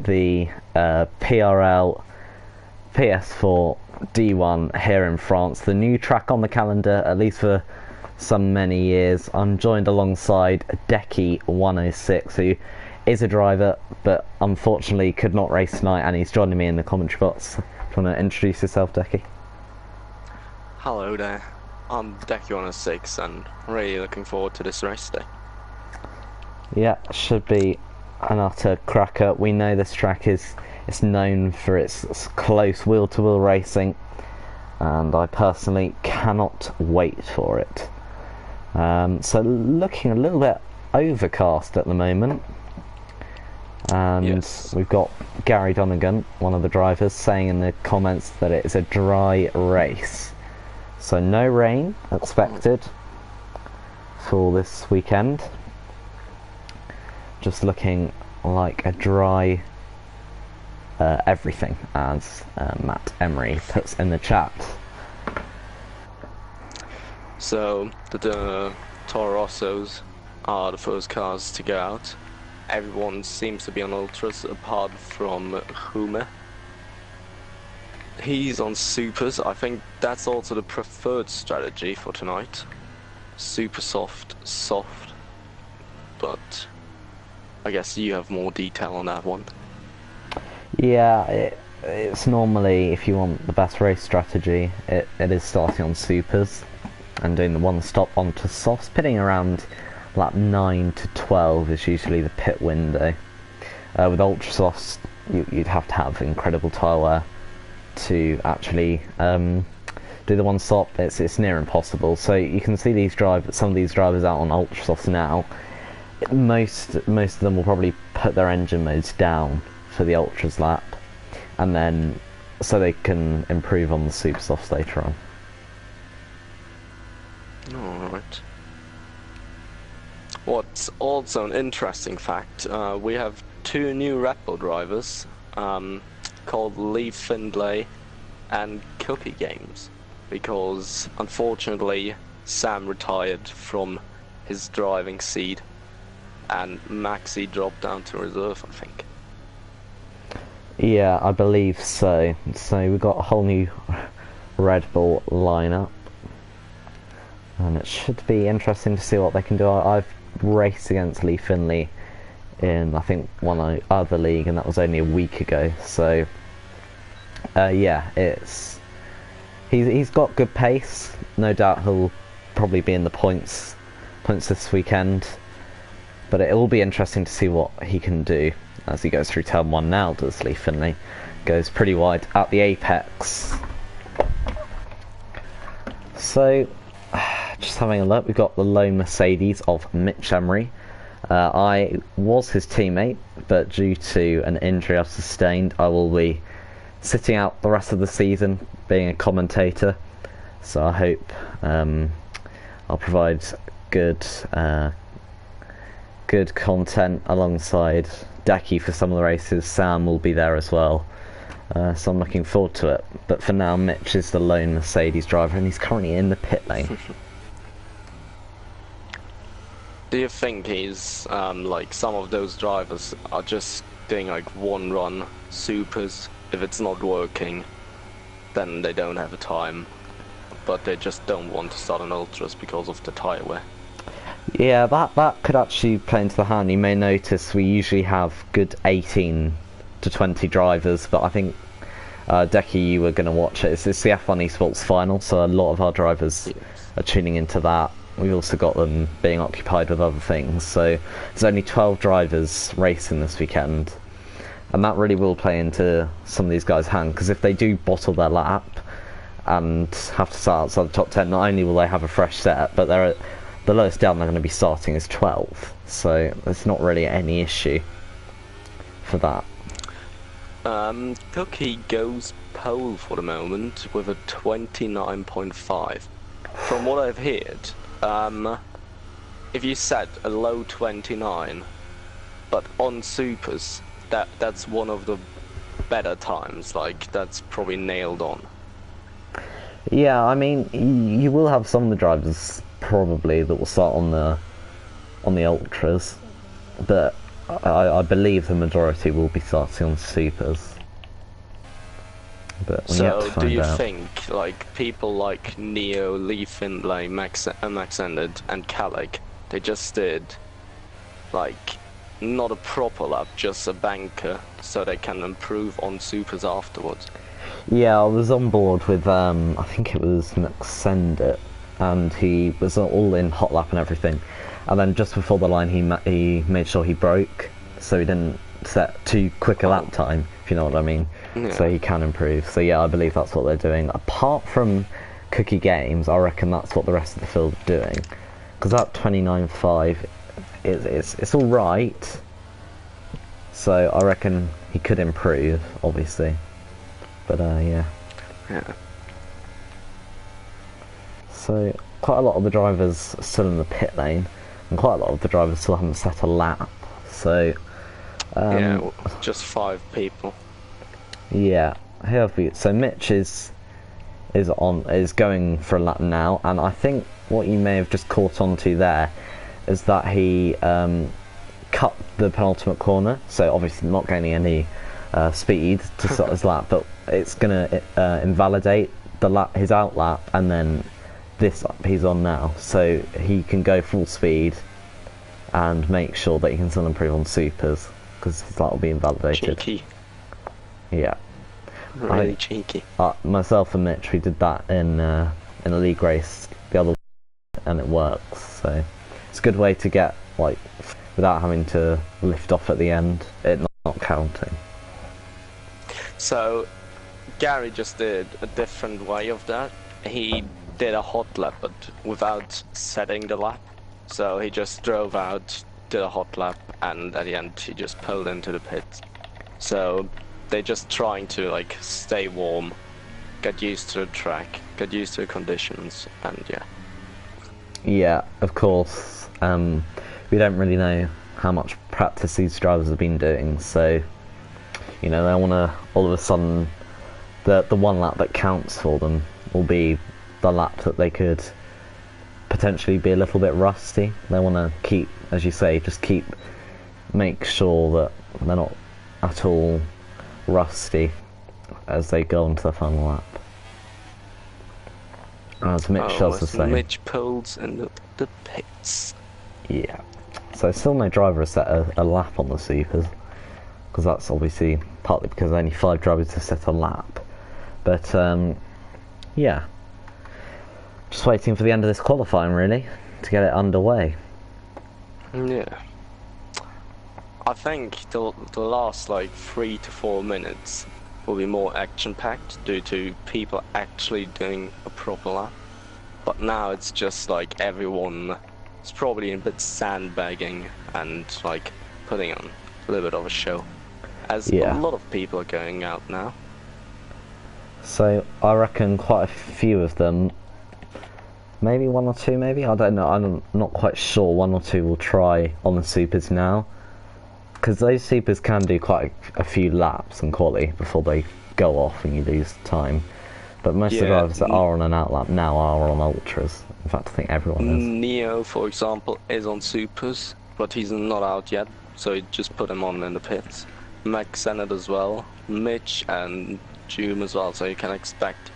the PRL PS4 D1 here in France, the new track on the calendar, at least for some many years. I'm joined alongside Decky106, who is a driver but unfortunately could not race tonight, and he's joining me in the commentary box. Do you want to introduce yourself, Decky? Hello there, I'm Decky106 and really looking forward to this race day. Yeah, should be an utter cracker. We know this track is known for its close wheel-to-wheel racing, and I personally cannot wait for it. So looking a little bit overcast at the moment, and Yes. we've got Gary Donegan, one of the drivers, saying in the comments that it is a dry race. So no rain expected for this weekend. Just looking like a dry everything, as Matt Emery puts in the chat. So the Toro Rossos are the first cars to go out. Everyone seems to be on ultras apart from Hume. He's on supers. I think that's also the preferred strategy for tonight. Super soft, but I guess you have more detail on that one. Yeah, it's normally, if you want the best race strategy, it is starting on supers and doing the one stop onto softs. Pitting around lap 9 to 12 is usually the pit window. With ultra softs, you'd have to have incredible tyre wear to actually do the one stop. It's near impossible. So you can see some of these drivers out on ultra softs now. Most of them will probably put their engine modes down for the ultras lap, and then so they can improve on the super softs later on. Alright. What's also an interesting fact, we have two new Red Bull drivers called Lee Findlay and Cookie Games, because unfortunately Sam retired from his driving seat and Maxi dropped down to reserve, I think. Yeah, I believe so. So we've got a whole new Red Bull lineup, and it should be interesting to see what they can do. I've raced against Lee Finley in, I think, one other league, and that was only a week ago. So yeah, he's got good pace. No doubt he'll probably be in the points this weekend, but it will be interesting to see what he can do as he goes through turn 1 now. Does Lee Finley goes pretty wide at the apex. So just having a look, we've got the lone Mercedes of Mitch Emery. I was his teammate, but due to an injury I've sustained, I will be sitting out the rest of the season being a commentator. So I hope I'll provide good content alongside Decky for some of the races. Sam will be there as well, so I'm looking forward to it. But for now, Mitch is the lone Mercedes driver, and he's currently in the pit lane. Do you think he's like some of those drivers are just doing like one run supers? If it's not working, then they don't have the time, but they just don't want to start on ultras because of the tyre wear. Yeah, that could actually play into the hand. You may notice we usually have good 18 to 20 drivers, but I think Decky, you were going to watch it. It's the F1 Esports final, so a lot of our drivers are tuning into that. We've also got them being occupied with other things, so there's only 12 drivers racing this weekend, and that really will play into some of these guys' hand, because if they do bottle their lap and have to start outside the top 10, not only will they have a fresh set, but the lowest down they're going to be starting is 12, so there's not really any issue for that. Cookie goes pole for the moment with a 29.5. From what I've heard, if you set a low 29, but on supers, that's one of the better times. Like, that's probably nailed on. Yeah, I mean, you will have some of the drivers probably that will start on the ultras, but I believe the majority will be starting on supers. But we have to So, find do you out. think, like, people like Neo, Lee Findlay, Max Ended, and Kalik, they just did, like, not a proper lap, just a banker, so they can improve on supers afterwards? Yeah, I was on board with I think it was Maxendit, and he was all in hot lap and everything. And then just before the line, he made sure he broke, so he didn't set too quick a lap time, if you know what I mean. Yeah. So he can improve. So yeah, I believe that's what they're doing. Apart from Cookie Games, I reckon that's what the rest of the field are doing. Because that 29.5, it's all right. So I reckon he could improve, obviously. But yeah. Yeah. So quite a lot of the drivers are still in the pit lane, and quite a lot of the drivers still haven't set a lap. So Yeah, just 5 people. yeah, so Mitch is going for a lap now, and I think what you may have just caught onto there is that he cut the penultimate corner, so obviously not gaining any speed to start his lap, but it's gonna invalidate his out lap, and then this lap he's on now, so he can go full speed and make sure that he can still improve on supers, because his lap will be invalidated. Cheeky. Yeah. Really cheeky. Myself and Mitch, we did that in a league race the other week, and it works. So it's a good way to get, like, without having to lift off at the end, it not counting. So Gary just did a different way of that. He did a hot lap, but without setting the lap. So he just drove out, did a hot lap, and at the end he just pulled into the pits. So they're just trying to, like, stay warm, get used to the track, get used to the conditions, and yeah. Yeah, of course. We don't really know how much practice these drivers have been doing, so you know, they want to all of a sudden the one lap that counts for them will be the lap that they could potentially be a little bit rusty. They want to keep, as you say, make sure that they're not at all rusty as they go into the final lap. As Mitch does the same. Mitch pulls in the pits. Yeah. So still no driver has set a lap on the supers, because that's obviously partly because only 5 drivers have set a lap. But yeah, just waiting for the end of this qualifying really to get it underway. Yeah. I think the last, like, 3 to 4 minutes will be more action-packed due to people actually doing a proper lap. But now it's just like everyone is probably a bit sandbagging and, like, putting on a little bit of a show, as a lot of people are going out now. So I reckon quite a few of them, maybe 1 or 2, maybe, I don't know, I'm not quite sure, 1 or 2 will try on the supers now, because those supers can do quite a few laps and quality before they go off and you lose time. But most of the drivers that are on an outlap now are on ultras. In fact, I think everyone is. Neo, for example, is on supers, but he's not out yet, so he just put him on in the pits. Max Sennett as well, Mitch and June as well, so you can expect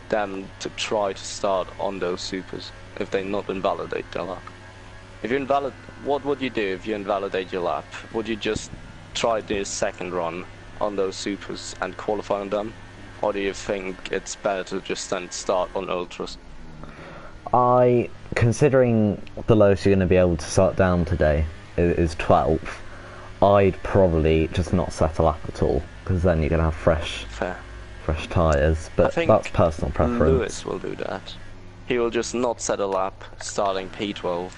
them to try to start on those supers if they not invalidate their lap. If you what would you do if you invalidate your lap? Would you just try the second run on those supers and qualify on them? Or do you think it's better to just then start on ultras? Considering the lowest you're going to be able to start down today is 12th, I'd probably just not set a lap at all, because then you're going to have fresh tyres, but that's personal preference. Lewis will do that. He will just not set a lap starting P12,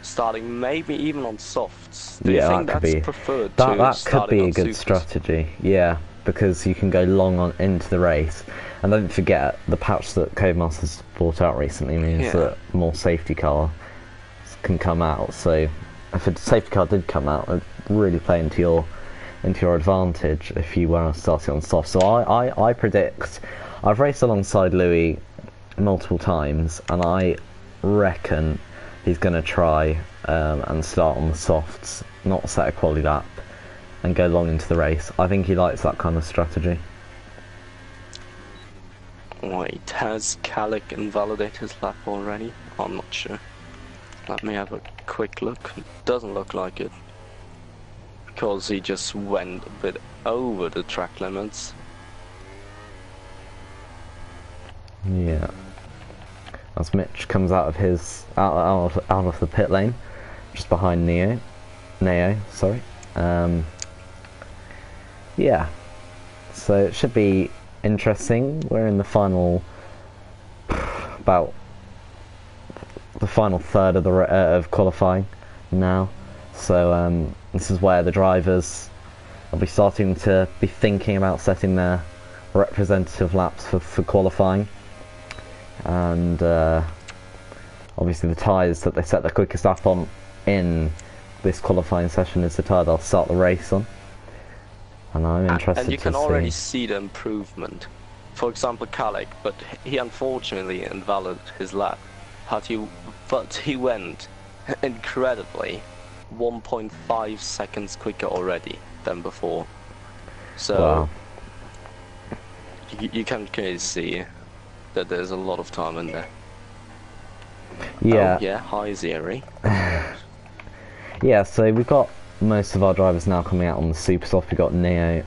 starting maybe even on softs. Do you think that's preferred to that could be a good supers? strategy, yeah, because you can go long into the race. And don't forget, the patch that Codemasters brought out recently means that more safety cars can come out. So if a safety car did come out, it'd really play into your advantage if you were starting on soft. So I predict, I've raced alongside Louis multiple times, and I reckon he's going to try and start on the softs, not set a quality lap, and go long into the race. I think he likes that kind of strategy. Wait, has Calic invalidated his lap already? I'm not sure. Let me have a quick look. Doesn't look like it. Because he just went a bit over the track limits. Yeah. As Mitch comes out of his out of the pit lane, just behind Neo, sorry. Yeah. So it should be interesting. We're in the final, about the final third of the of qualifying now. So this is where the drivers will be starting to be thinking about setting their representative laps for qualifying. And obviously the tyres that they set the quickest lap on in this qualifying session is the tyre they'll start the race on. And I'm interested to see. And you can already see the improvement. For example, Calic, but he unfortunately invalidated his lap. But he went incredibly 1.5 seconds quicker already than before. So wow. you can clearly see that there's a lot of time in there. Yeah. Oh, yeah, hi Zeri. Yeah, so we've got most of our drivers now coming out on the super soft. We've got Neo,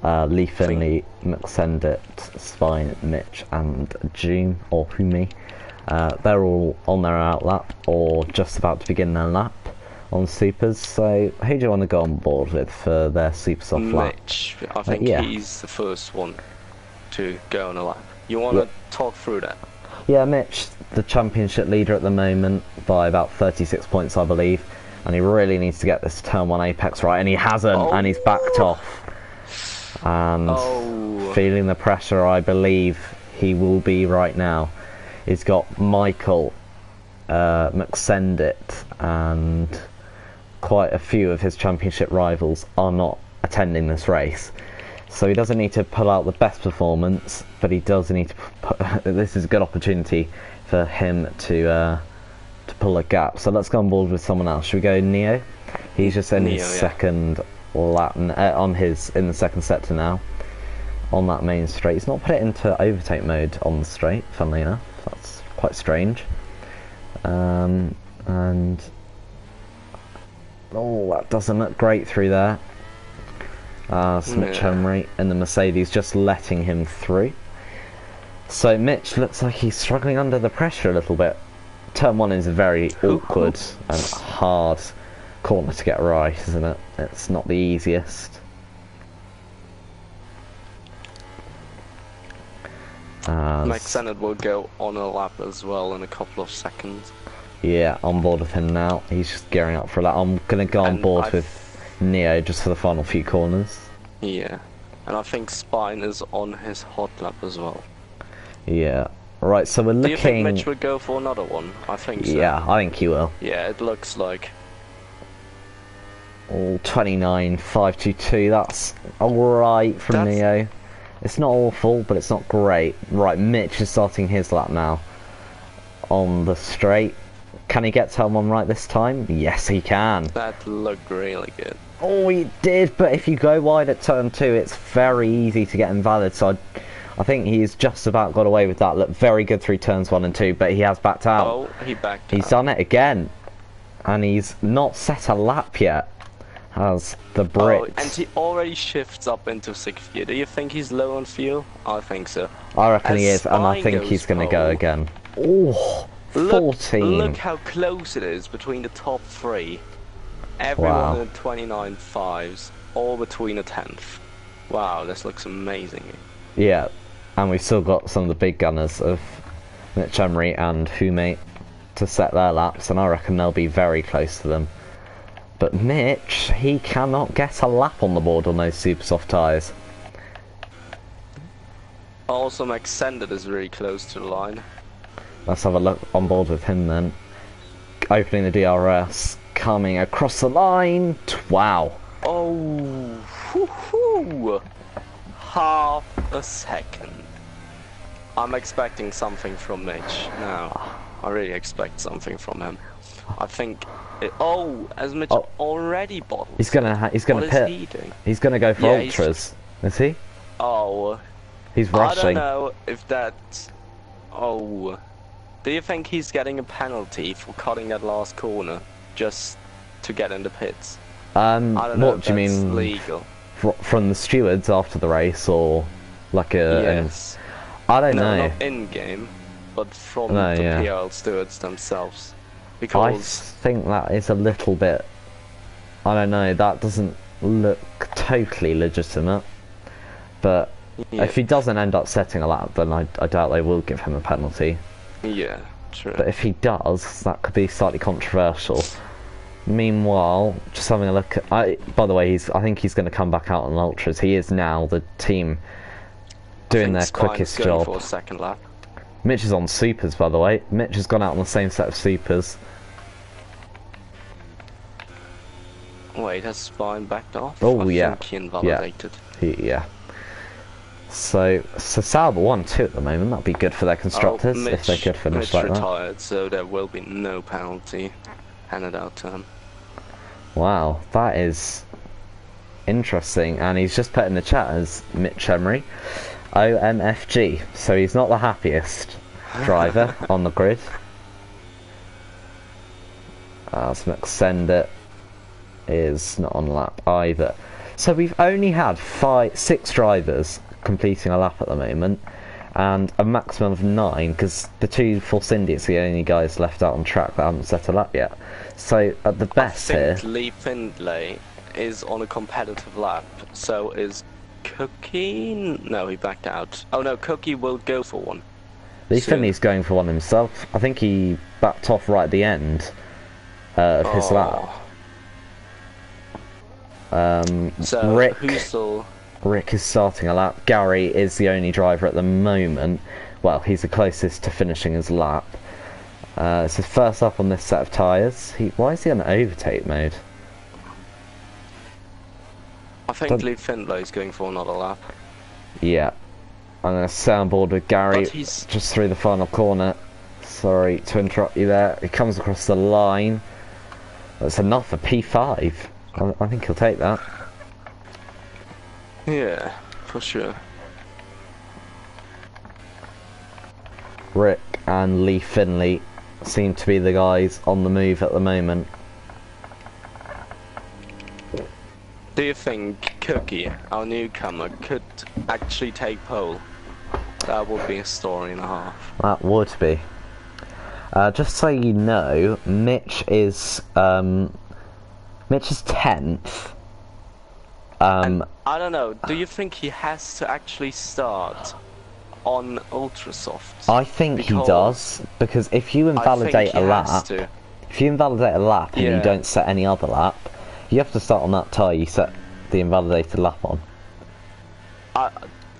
Lee Finley, McSendit, Spine, Mitch and Joom, or Humi. They're all on their out lap or just about to begin their lap on supers. So who do you want to go on board with for their super soft lap? Mitch, I think yeah. he's the first one to go on a lap. You want to talk through that? Yeah, Mitch, the championship leader at the moment by about 36 points, I believe, and he really needs to get this turn 1 apex right, and he hasn't, and he's backed off. And feeling the pressure, I believe he will be right now. He's got Michael, McSendit, and quite a few of his championship rivals are not attending this race. So he doesn't need to pull out the best performance, but he does need to this is a good opportunity for him to pull a gap. So let's go on board with someone else. Should we go Neo? He's just in his second lap in the second sector now on that main straight. He's not put it into overtake mode on the straight, funnily enough. That's quite strange. And oh, that doesn't look great through there. Mitch Henry and the Mercedes just letting him through. So Mitch looks like he's struggling under the pressure a little bit. Turn 1 is a very awkward and hard corner to get right, isn't it? It's not the easiest. Max Sennett will go on a lap as well in a couple of seconds. Yeah, on board with him now. He's just gearing up for that. I'm going to go on board with Neo just for the final few corners. Yeah, and I think Spine is on his hot lap as well. Yeah, right, so we're looking... Do you think Mitch would go for another one? I think so. Yeah, I think he will. Yeah, it looks like... 29.522, that's alright from Neo. It's not awful, but it's not great. Right, Mitch is starting his lap now on the straight. Can he get turn 1 right this time? Yes, he can. That looked really good. Oh, he did, but if you go wide at turn 2, it's very easy to get invalid. So I think he's just about got away with that. Looked very good through turns 1 and 2, but he has backed out. Oh, he backed out. He's done it again. And he's not set a lap yet. Has the Brit. Oh, and he already shifts up into 6th gear. Do you think he's low on fuel? I think so. I reckon he is, and I think he's going to go again. Oh, 14. Look how close it is between the top 3. Everyone in 29.5s, all between a 10th. Wow, this looks amazing. Yeah, and we've still got some of the big gunners of Mitch Emery and Hume to set their laps, and I reckon they'll be very close to them. But Mitch, he cannot get a lap on the board on those super soft tyres. Also, McSended is really close to the line. Let's have a look on board with him then. Opening the DRS, coming across the line. Wow. Oh, whoo-hoo. Half a second. I'm expecting something from Mitch now. I really expect something from him. I think Oh, as Mitch Oh, already bottled. he's gonna What pit. is he doing? He's gonna go for Yeah, ultras. Is he? Oh, He's I don't rushing. know if that's. Oh, do you think he's getting a penalty for cutting that last corner just to get in the pits? I don't know What if do you that's mean? legal. From the stewards after the race, or like a? Yes. I don't No, know. not in game, but from No, the yeah. PRL stewards themselves. I Because think that is a little bit. I don't know. That doesn't look totally legitimate. But yeah, if he doesn't end up setting a lap, then I doubt they will give him a penalty. yeah, true. But if he does, that could be slightly controversial. Meanwhile, just having a look at. By the way, I think he's going to come back out on ultras. He is now the team doing their quickest going job. for a second lap. Mitch is on supers, by the way. Mitch has gone out on the same set of supers. Wait, has Spine backed off? Oh, I yeah. think he invalidated. Yeah. So Sauber 1-2 at the moment. That'd be good for their constructors if they could finish Mitch like retired, so there will be no penalty handed out to him. that. Wow, that is interesting. And he's just put in the chat as Mitch Emery, OMFG. So he's not the happiest driver on the grid. Smexendit is not on lap either. So we've only had 6 drivers completing a lap at the moment, and a maximum of 9, because the 2 Force Indians are the only guys left out on track that haven't set a lap yet. So at the best I here, think Lee Findlay is on a competitive lap, so is Cookie. No, he backed out. Oh no, Cookie will go for one. Lee Finley's going for one himself. I think he backed off right at the end of his lap. So Rick is starting a lap. Gary is the only driver at the moment. Well, he's the closest to finishing his lap. It's his first up on this set of tyres. Why is he on overtake mode? I think Lee Findlay's going for another lap. Yeah. I'm going to stay on board with Gary just through the final corner. Sorry to interrupt you there. He comes across the line. That's enough for P5. I think he'll take that. Yeah, for sure. Rick and Lee Finley seem to be the guys on the move at the moment. Do you think Cookie, our newcomer, could actually take pole? That would be a story and a half. That would be. Just so you know, Mitch is 10th. And I don't know, do you think he has to actually start on Ultrasoft? I think he does, because if you invalidate a lap, and you don't set any other lap, you have to start on that tyre you set the invalidated lap on. I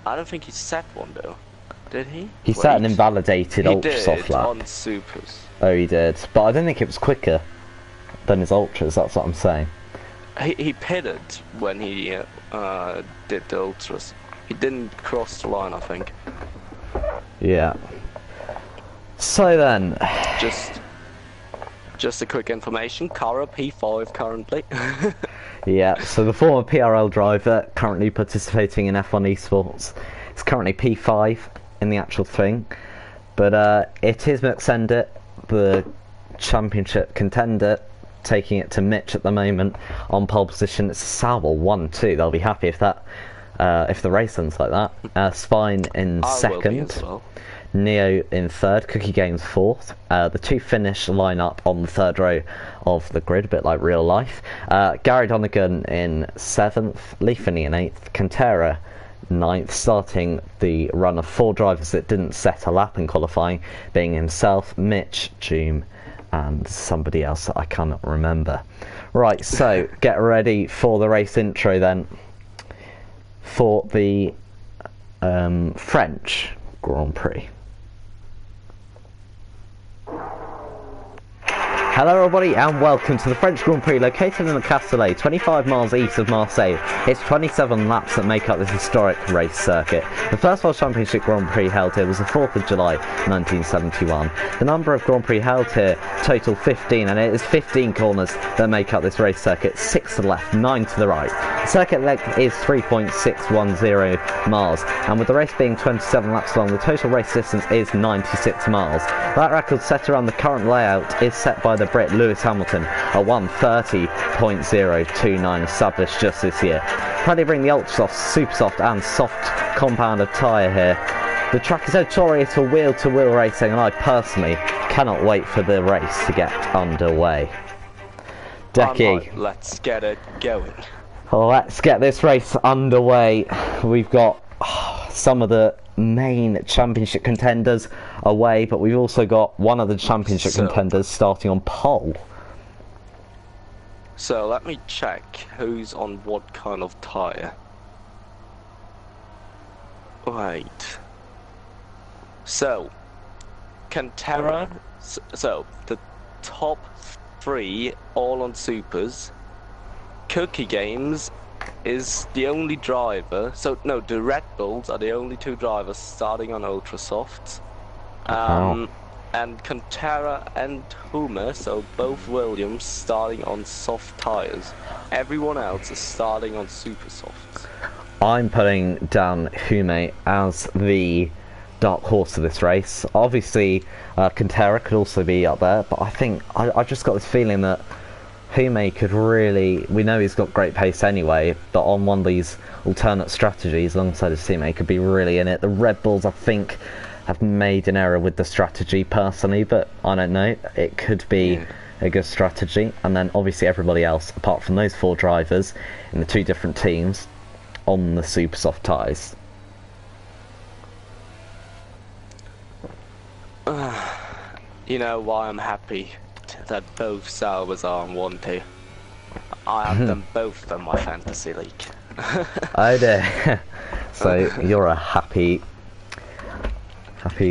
don't think he set one though. Did he? He set an invalidated Ultrasoft lap. On supers. Oh, he did. But I don't think it was quicker than his Ultras, that's what I'm saying. He pitted when he did the Ultras. He didn't cross the line, I think. Yeah. So then... Just a quick information, Cara P5 currently. Yeah, so the former PRL driver currently participating in F1 esports is currently P5 in the actual thing. But it is Merxendit, the championship contender, taking it to Mitch at the moment on pole position. It's a Sauber 1-2. They'll be happy if that if the race ends like that. Spine in second. Well. Neo in third, Cookie Games fourth. The 2 finish line up on the third row of the grid, a bit like real life. Gary Donegan in 7th, Lee Finney in 8th, Cantera 9th, starting the run of 4 drivers that didn't set a lap in qualifying, being himself, Mitch, Joom, and somebody else that I cannot remember. Right, so get ready for the race intro then, for the French Grand Prix. Hello everybody and welcome to the French Grand Prix located in the Castellet, 25 miles east of Marseille. It's 27 laps that make up this historic race circuit. The first World Championship Grand Prix held here was the 4th of July 1971. The number of Grand Prix held here total 15, and it is 15 corners that make up this race circuit, 6 to the left, 9 to the right. The circuit length is 3.610 miles, and with the race being 27 laps long, the total race distance is 96 miles. That record set around the current layout is set by the Brit Lewis Hamilton, a 1:30.029 established just this year. Proudly bring the ultra soft, super soft and soft compounded tyre here. The track is notorious for wheel-to-wheel racing, and I personally cannot wait for the race to get underway. Decky, let's get it going. Let's get this race underway. We've got some of the main championship contenders away, but we've also got one of the championship contenders starting on pole. So let me check who's on what kind of tyre. Right. So, Cantera, so the top 3 all on supers. Cookie Games is the only driver, so no, the Red Bulls are the only 2 drivers starting on ultra softs. And Cantera and Hume, so both Williams, starting on soft tyres. Everyone else is starting on super softs. I'm putting down Hume as the dark horse of this race. Obviously, Cantera could also be up there, but I think I just got this feeling that Hume could really, we know he's got great pace anyway, but on one of these alternate strategies alongside his teammate could be really in it. The Red Bulls, I think, have made an error with the strategy personally, but I don't know, it could be a good strategy. And then obviously everybody else, apart from those 4 drivers in the 2 different teams, on the super soft tyres. You know why I'm happy that both Saubers are on 1-2. I have them both in my fantasy league. Oh dear. So you're a happy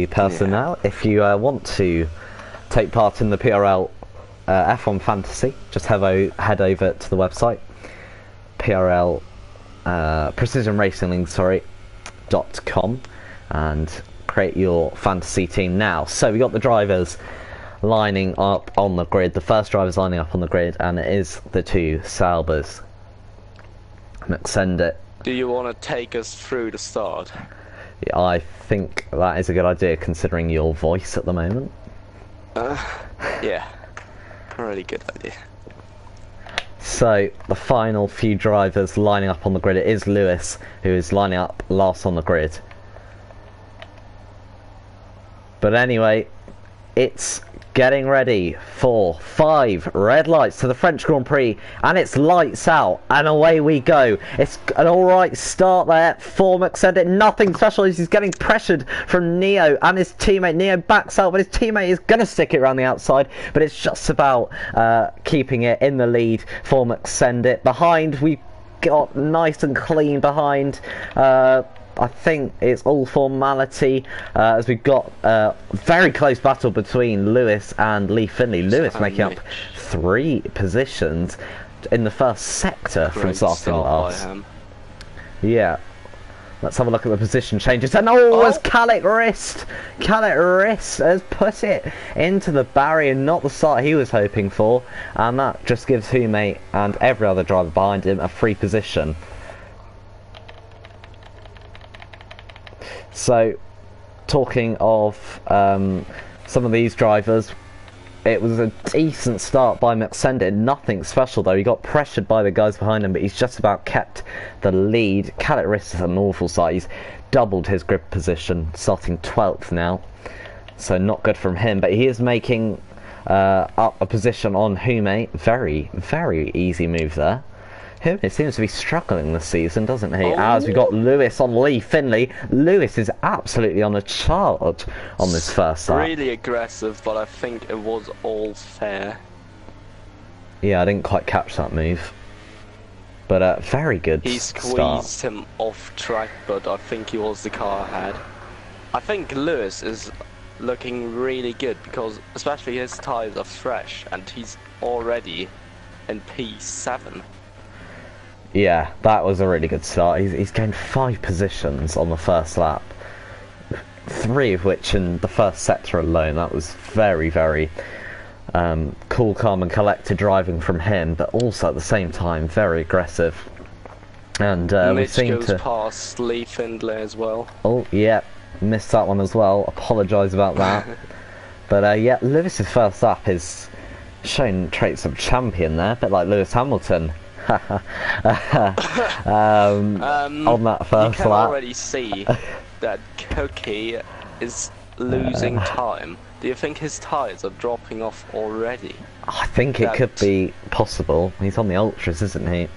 person now. If you want to take part in the PRL F1 Fantasy, just head over to the website PRL precisionracing.com and create your fantasy team now. So we got the drivers lining up on the grid. The first driver's lining up on the grid, and it is the 2 Saubers. Let's send it. Do you want to take us through the start? Yeah, I think that is a good idea considering your voice at the moment. Yeah, really good idea. So the final few drivers lining up on the grid, it is Lewis who is lining up last on the grid. But anyway, it's getting ready for 5 red lights to the French Grand Prix, and it's lights out, and away we go. It's an alright start there for McSendit. Nothing special as he's getting pressured from Neo and his teammate. Neo backs out, but his teammate is going to stick it around the outside, but it's just about keeping it in the lead for McSendit. Behind, we got nice and clean behind. I think it's all formality as we've got a very close battle between Lewis and Lee Finley. Lewis making up 3 positions in the first sector from starting last. Yeah. Let's have a look at the position changes. And as Khaled Rist has put it into the barrier, not the start he was hoping for. And that just gives Hume and every other driver behind him a free position. So, talking of some of these drivers, it was a decent start by McSendit. Nothing special though. He got pressured by the guys behind him, but he's just about kept the lead. Khaled Rist is an awful start. He's doubled his grip position, starting 12th now. So not good from him, but he is making up a position on Hume. Very, very easy move there. Hume seems to be struggling this season, doesn't he? As we got Lewis on Lee Finley. Lewis is absolutely on a charge on this first lap. Really aggressive, but I think it was all fair. Yeah, I didn't quite catch that move. But very good He start. squeezed him off track, but I think he was the car ahead. I think Lewis is looking really good because especially his tyres are fresh and he's already in P7. Yeah, that was a really good start. He's gained 5 positions on the first lap. 3 of which in the first sector alone. That was very, very cool, calm and collected driving from him, but also at the same time very aggressive. And we Mitch seem goes to past Lee Findlay as well. Oh yeah, missed that one as well. Apologise about that. But yeah, Lewis's first lap is showing traits of champion there, a bit like Lewis Hamilton. On that first you can lap. already see that Cookie is losing time. Do you think his tyres are dropping off already? I think it could be possible. He's on the ultras, isn't he?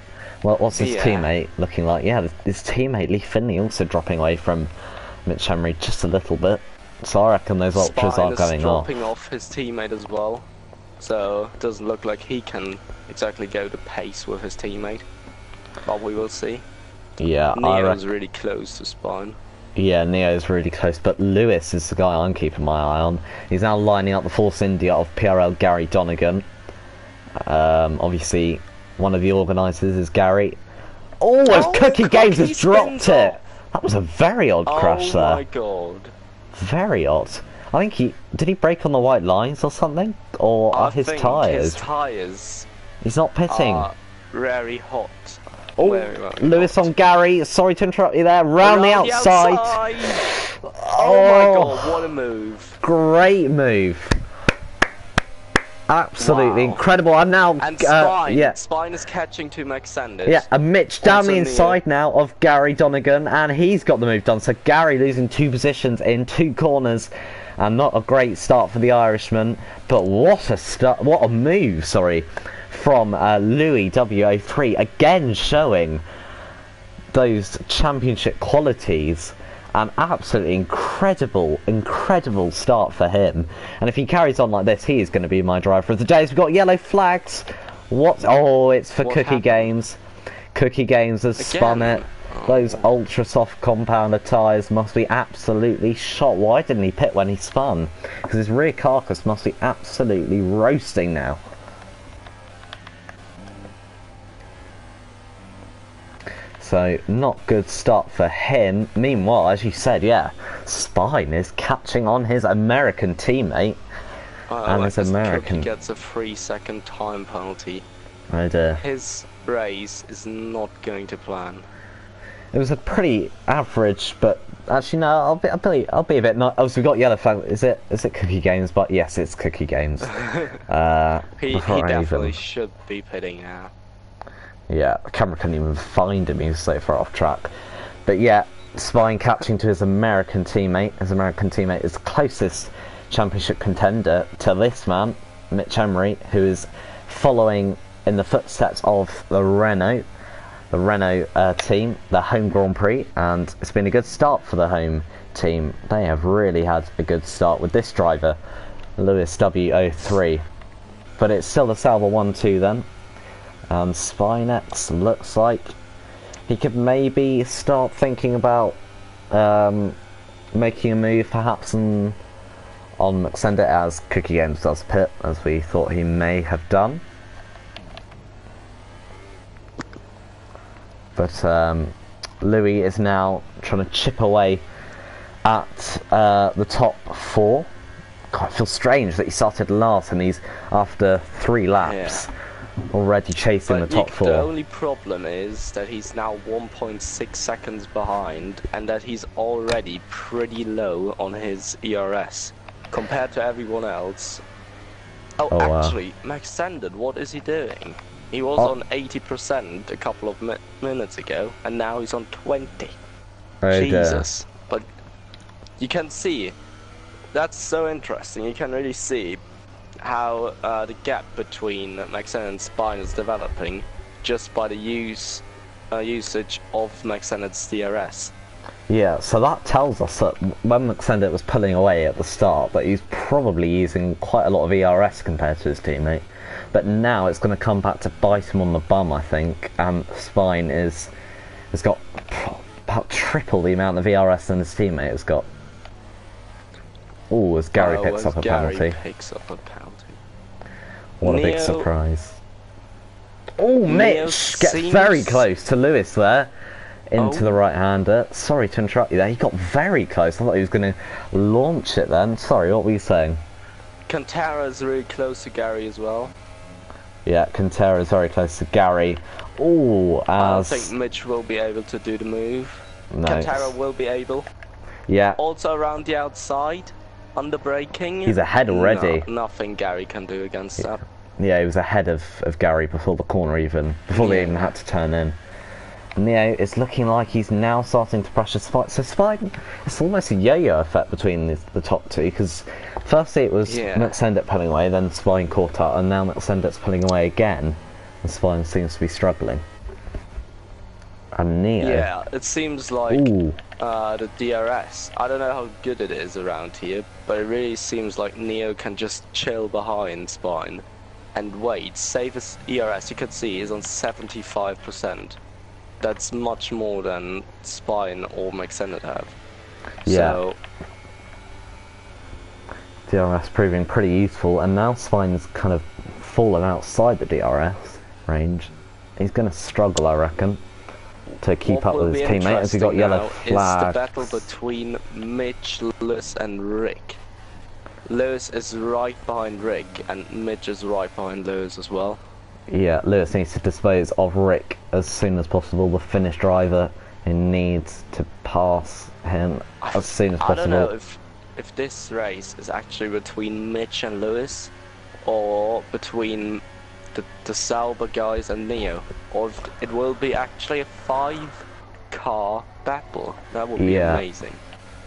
Well, what's his teammate looking like? Yeah, his teammate Lee Finney also dropping away from Mitch Emery just a little bit. So I reckon those ultras are going off. dropping off his teammate as well. So it doesn't look like he can exactly go the pace with his teammate. But we will see. Yeah, Neo's really close to Spine. Yeah, Neo's really close, but Lewis is the guy I'm keeping my eye on. He's now lining up the Force India of PRL Gary Donegan. Obviously, one of the organisers is Gary. Oh, Cookie Games has dropped it! That was a very odd crash there. Oh my god. Very odd. I think did he brake on the white lines or something? Or are his tyres? His tyres. He's not pitting. Are very hot. Oh, Lewis on Gary. Sorry to interrupt you there. Round the outside. Oh my god, what a move. Great move. Absolutely incredible. And now, Spine. Spine is catching to Max Sanders. Yeah, and Mitch down the inside now of Gary Donegan, and he's got the move done. So Gary losing 2 positions in 2 corners, and not a great start for the Irishman. But what a move! Sorry, from Louis W03 again, showing those championship qualities. An absolutely incredible start for him. And if he carries on like this, he is going to be my driver of the day. We've got yellow flags. What? Oh, it's for Cookie Games. Cookie Games has spun it. Those ultra soft compounder tyres must be absolutely shot. Why didn't he pit when he spun? Because his rear carcass must be absolutely roasting now. So, not good start for him. Meanwhile, as you said, yeah, Spine is catching on his American teammate. And his American gets a 3-second time penalty. Oh dear. His race is not going to plan. It was a pretty average, but actually no, I'll be a bit not. Oh, so we got yellow flag. Is it Cookie Games? But yes, it's Cookie Games. He definitely should be pitting now. Yeah, the camera couldn't even find him, he was so far off track. But yeah, Spine catching to his American teammate. His American teammate is the closest championship contender to this man, Mitch Emery, who is following in the footsteps of the Renault team, the home Grand Prix, and it's been a good start for the home team. They have really had a good start with this driver, Lewis W03. But it's still the Sauber 1-2 then. And Spinex looks like he could maybe start thinking about making a move perhaps on McSender as Cookie Games does pit, as we thought he may have done. But Louis is now trying to chip away at the top 4. God, it feels strange that he started last and he's after 3 laps. Yeah. Already chasing the top 4. The only problem is that he's now 1.6 seconds behind and that he's already pretty low on his ERS compared to everyone else. Actually, Max Standard, what is he doing? He was on 80% a couple of minutes ago and now he's on 20. Jesus. But you can see, that's so interesting, you can really see how the gap between Maxen and Spine is developing just by the usage of Maxen's DRS. Yeah, so that tells us that when Maxender was pulling away at the start, that he's probably using quite a lot of ERS compared to his teammate. But now it's going to come back to bite him on the bum, I think. And Spine has got about triple the amount of ERS than his teammate has got. Oh, as Gary picks up a Gary penalty. picks up a penalty. What a big surprise. Oh, Mitch gets very close to Lewis there. Into the right-hander. Sorry to interrupt you there. He got very close. I thought he was going to launch it then. Sorry, what were you saying? Cantara's really close to Gary as well. Yeah, Cantara's very close to Gary. Oh, I think Mitch will be able to do the move. No. Cantara will be able. Yeah. Also around the outside, under braking. He's ahead already. No, nothing Gary can do against that. Yeah, he was ahead of Gary before the corner even. Before they even had to turn in. Neo is looking like he's now starting to pressure Spine. So Spine, it's almost a yo-yo effect between the top two, because firstly it was Mixendit pulling away, then Spine caught up, and now Mixendit's pulling away again, and Spine seems to be struggling. And Neo... Yeah, it seems like the DRS, I don't know how good it is around here, but it really seems like Neo can just chill behind Spine and wait, save his ERS, you can see, is on 75%. That's much more than Spine or Mixendit have. Yeah. So, DRS proving pretty useful, and now Spine's kind of fallen outside the DRS range. He's going to struggle, I reckon, to keep up with his teammate as he got yellow flags. Is the battle between Mitch, Lewis and Rick. Lewis is right behind Rick, and Mitch is right behind Lewis as well. Yeah, Lewis needs to dispose of Rick as soon as possible. The Finnish driver, he needs to pass him as soon as possible. I don't know if this race is actually between Mitch and Lewis, or between the Sauber guys and Neo, or if it will be actually a 5-car battle. That would be amazing.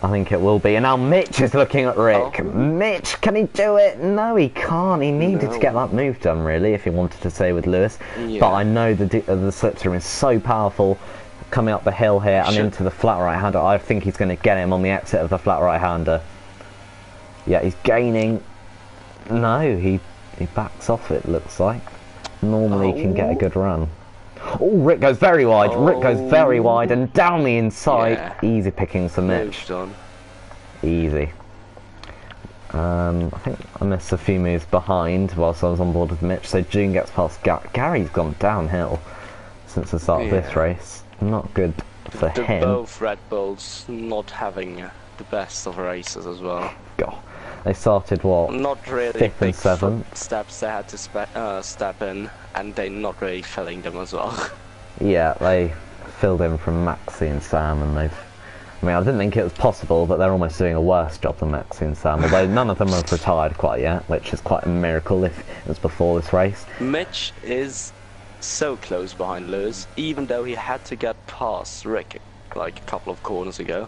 I think it will be. And now Mitch is looking at Rick. Mitch, can he do it? No, he can't. He needed to get that move done, really, if he wanted to stay with Lewis. But I know the slipstream is so powerful coming up the hill here and into the flat right-hander. I think he's going to get him on the exit of the flat right-hander. Yeah, he's gaining. No, he backs off, it looks like. Normally he can get a good run. Oh, Rick goes very wide. Rick goes very wide and down the inside. Yeah. Easy pickings for Mitch. Easy. I think I missed a few moves behind whilst I was on board with Mitch. So June gets past Gary's gone downhill since the start of this race. Not good for him. Both Red Bulls not having the best of races as well. God. They started what? Not really 5th and 7th. Steps they had to step in, and they not really filling them as well. Yeah, they filled in from Maxi and Sam, and I mean, I didn't think it was possible, but they're almost doing a worse job than Maxi and Sam, although none of them have retired quite yet, which is quite a miracle if it was before this race. Mitch is so close behind Lewis, even though he had to get past Rick like a couple of corners ago.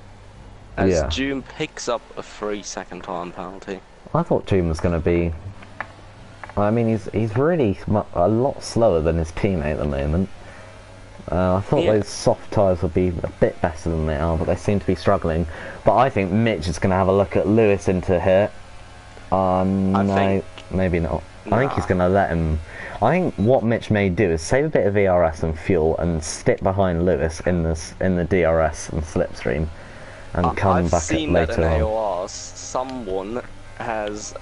As June picks up a 3-second time penalty. I thought June was going to be... I mean, he's really a lot slower than his teammate at the moment. I thought those soft tyres would be a bit better than they are, but they seem to be struggling. But I think Mitch is going to have a look at Lewis into here. No, maybe not. I think he's going to let him... I think what Mitch may do is save a bit of ERS and fuel and stick behind Lewis in the DRS and slipstream. And come back later on. I've seen that in AORs, someone has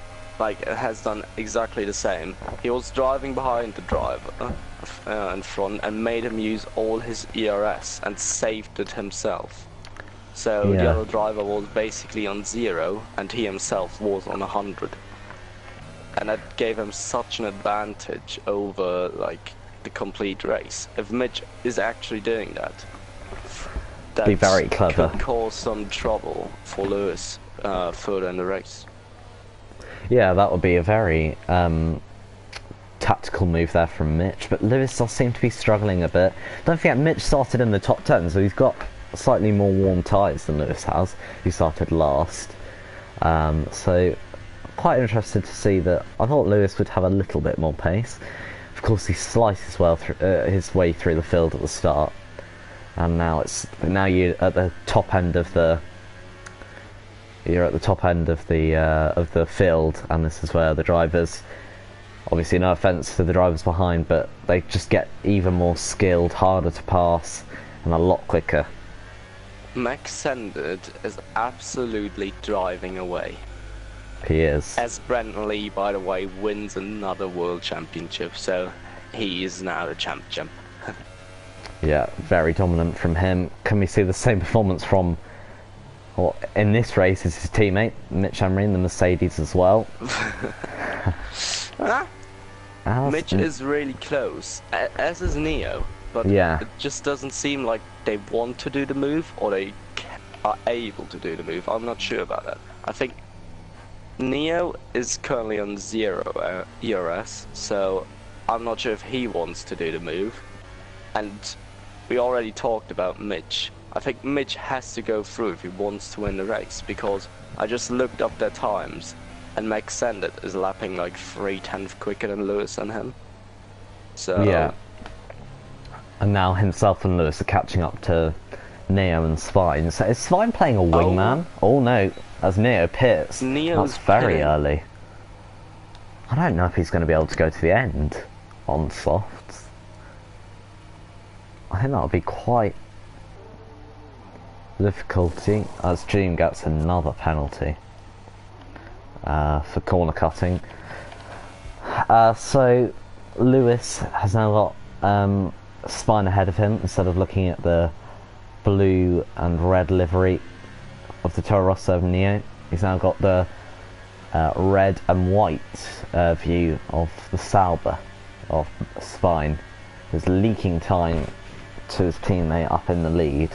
done exactly the same. He was driving behind the driver in front and made him use all his ERS and saved it himself. So the other driver was basically on 0 and he himself was on 100. And that gave him such an advantage over like the complete race. If Mitch is actually doing that, be very clever. Could cause some trouble for Lewis further in the race. Yeah, that would be a very tactical move there from Mitch, but Lewis does seem to be struggling a bit. Don't forget, Mitch started in the top 10, so he's got slightly more warm tyres than Lewis has, who started last. So quite interested to see that. I thought Lewis would have a little bit more pace. Of course, he slices well his way through the field at the start. And now you're at the top end of the field, and this is where the drivers, obviously no offence to the drivers behind, but they just get even more skilled, harder to pass, and a lot quicker. Mixendit is absolutely driving away. He is. As Brandon Lee, by the way, wins another world championship, so he is now the champ. Yeah, very dominant from him. Can we see the same performance from, well, in this race is his teammate, Mitch Emery in the Mercedes as well. Mitch is really close, as is Neo, but yeah, it just doesn't seem like they want to do the move, or they are able to do the move. I'm not sure about that. I think Neo is currently on 0 ERS, so I'm not sure if he wants to do the move. And we already talked about Mitch. I think Mitch has to go through if he wants to win the race, because I just looked up their times, and Max Sandit is lapping like 3/10 quicker than Lewis and him. So yeah. And now himself and Lewis are catching up to Neo and Spine. So is Spine playing a wingman? Oh no, as Neo pits. Neo's That's very pitting. early. I don't know if he's going to be able to go to the end on softs. I think that'll be quite difficulty, as June gets another penalty for corner cutting. So Lewis has now got Spine ahead of him, instead of looking at the blue and red livery of the Toro Rosso of Neo. He's now got the red and white view of the Sauber of Spine. There's leaking time to his teammate up in the lead.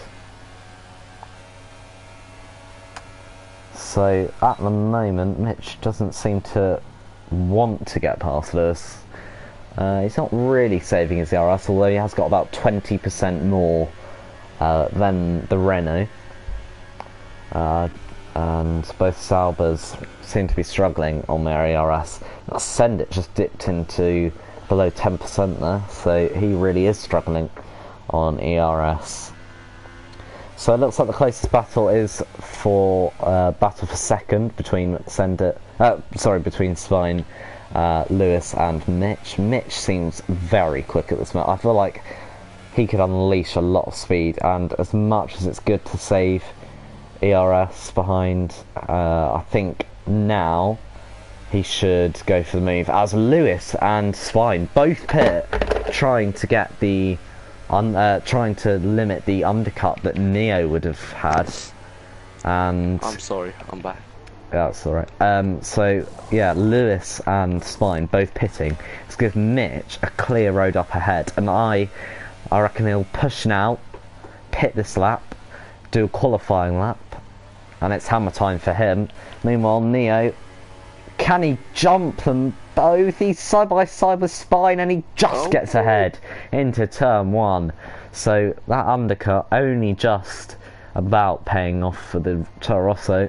So at the moment, Mitch doesn't seem to want to get past Lewis. He's not really saving his ERS, although he has got about 20% more than the Renault. And both Saubers seem to be struggling on their ERS. Send it just dipped into below 10% there, so he really is struggling on ERS. So it looks like the closest battle is for battle for second between between Spine, Lewis and Mitch. Mitch seems very quick at this moment. I feel like he could unleash a lot of speed, and as much as it's good to save ERS behind, I think now he should go for the move, as Lewis and Spine both pit, trying to get the trying to limit the undercut that Neo would have had. And I'm sorry, I'm back. Yeah, that's alright. So yeah, Lewis and Spine both pitting. It's give Mitch a clear road up ahead, and I reckon he'll push now, pit this lap, do a qualifying lap, and it's hammer time for him. Meanwhile, Neo, can he jump them both? He's side by side with Spine, and he just gets ahead into turn one. So that undercut only just about paying off for the Toro Rosso.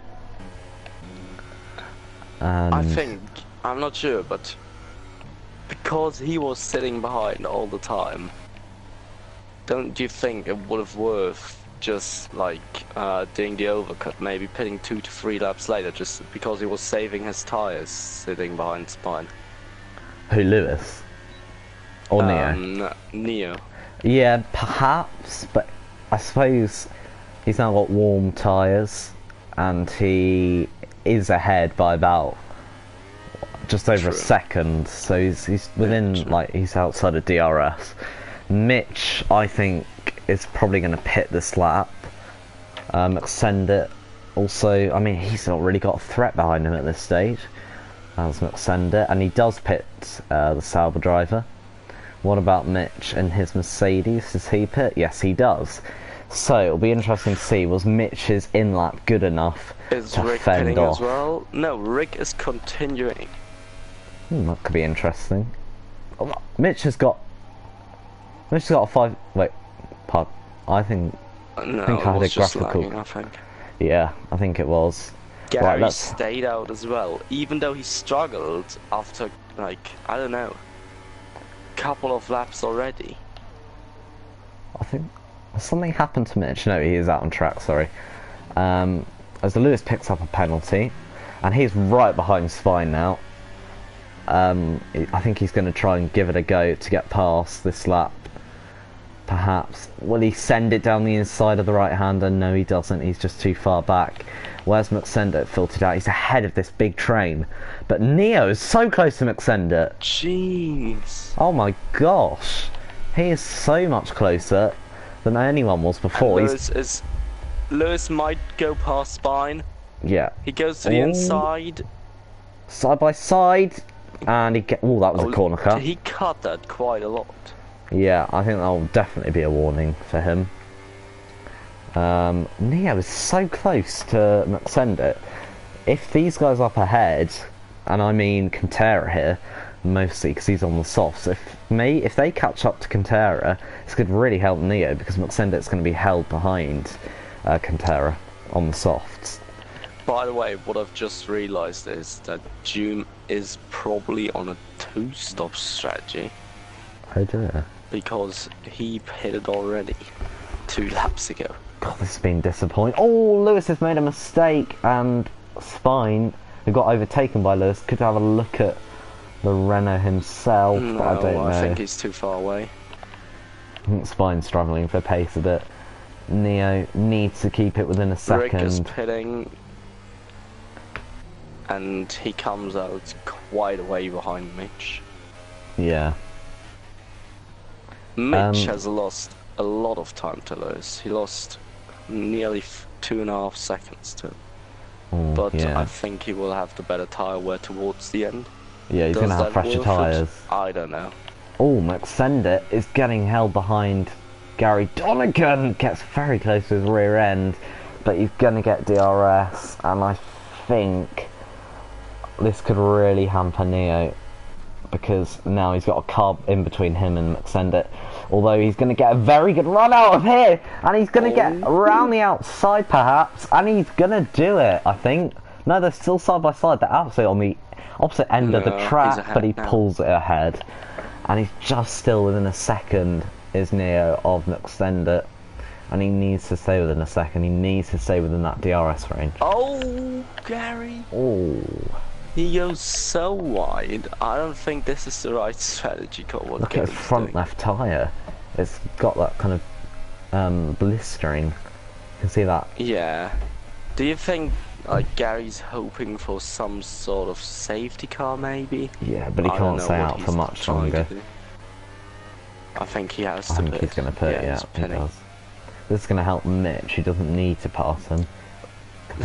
I think, I'm not sure, but because he was sitting behind all the time, don't you think it would have worth just like doing the overcut, maybe pitting 2 to 3 laps later, just because he was saving his tires sitting behind Spine? Who, Lewis? Or Neo? Neo. Yeah, perhaps, but I suppose he's now got warm tyres, and he is ahead by about just over a second, so he's within, like, he's outside of DRS. Mitch, I think, is probably going to pit this lap, extend it. Also, I mean, he's not really got a threat behind him at this stage. As extend it, and he does pit the Sauber driver. What about Mitch and his Mercedes? Does he pit? Yes, he does. So it'll be interesting to see, was Mitch's in-lap good enough to Rick fend pitting off? as well? No, Rick is continuing. That could be interesting. Mitch has got a 5... Wait, pardon. No, I think I had a graphical... lagging, I think. Yeah, I think it was. Gary Right, stayed out as well, even though he struggled after, like, I don't know, couple of laps already. I think something happened to Mitch. No, he is out on track, sorry. As the Lewis picks up a penalty, and he's right behind Spine now. I think he's going to try and give it a go to get past this lap perhaps. Will he send it down the inside of the right-hander? No, he doesn't. He's just too far back. Where's McSender filtered out? He's ahead of this big train. But Neo is so close to McSender. Jeez. Oh my gosh. He is so much closer than anyone was before. Lewis might go past Spine. Yeah. He goes to the inside. Side by side. And he that was a corner cut. He cut that quite a lot. Yeah, I think that will definitely be a warning for him. Neo is so close to McSender. If these guys up ahead, and I mean Cantera here, mostly because he's on the softs, if they catch up to Cantera, this could really help Neo, because McSender's going to be held behind Cantera on the softs. By the way, what I've just realised is that Doom is probably on a 2-stop strategy. Oh dear. Because he hit it already 2 laps ago. God, this has been disappointing. Oh, Lewis has made a mistake, and Spine, who got overtaken by Lewis, could have a look at the Renault himself, No, but I don't know. I think he's too far away. I think Spine's struggling for pace a bit. Neo needs to keep it within a second. Rick is pitting, and he comes out quite a way behind Mitch. Yeah. Mitch has lost a lot of time to Lewis. He lost nearly 2.5 seconds to him. But yeah. I think he will have the better tyre wear towards the end. Yeah, he's going to have fresher tyres. I don't know. Oh, McSender is getting held behind Gary Donegan. Gets very close to his rear end, but he's going to get DRS, and I think this could really hamper Neo, because now he's got a car in between him and McSender. Although he's going to get a very good run out of here, and he's going to get around the outside perhaps, and he's going to do it, I think. No, they're still side by side. They're actually on the opposite end of the track, but he pulls it ahead. And he's just still within a second, is Neo, of McSender. And he needs to stay within a second. He needs to stay within that DRS range. Oh, Gary. Oh. He goes so wide. I don't think this is the right strategy call. Look at his front left tyre. It's got that kind of blistering. You can see that. Yeah. Do you think Gary's hoping for some sort of safety car maybe? Yeah, but he can't stay out for much longer. I think he has to I think he's going to put it, yeah, he does. This is going to help Mitch. He doesn't need to pass him.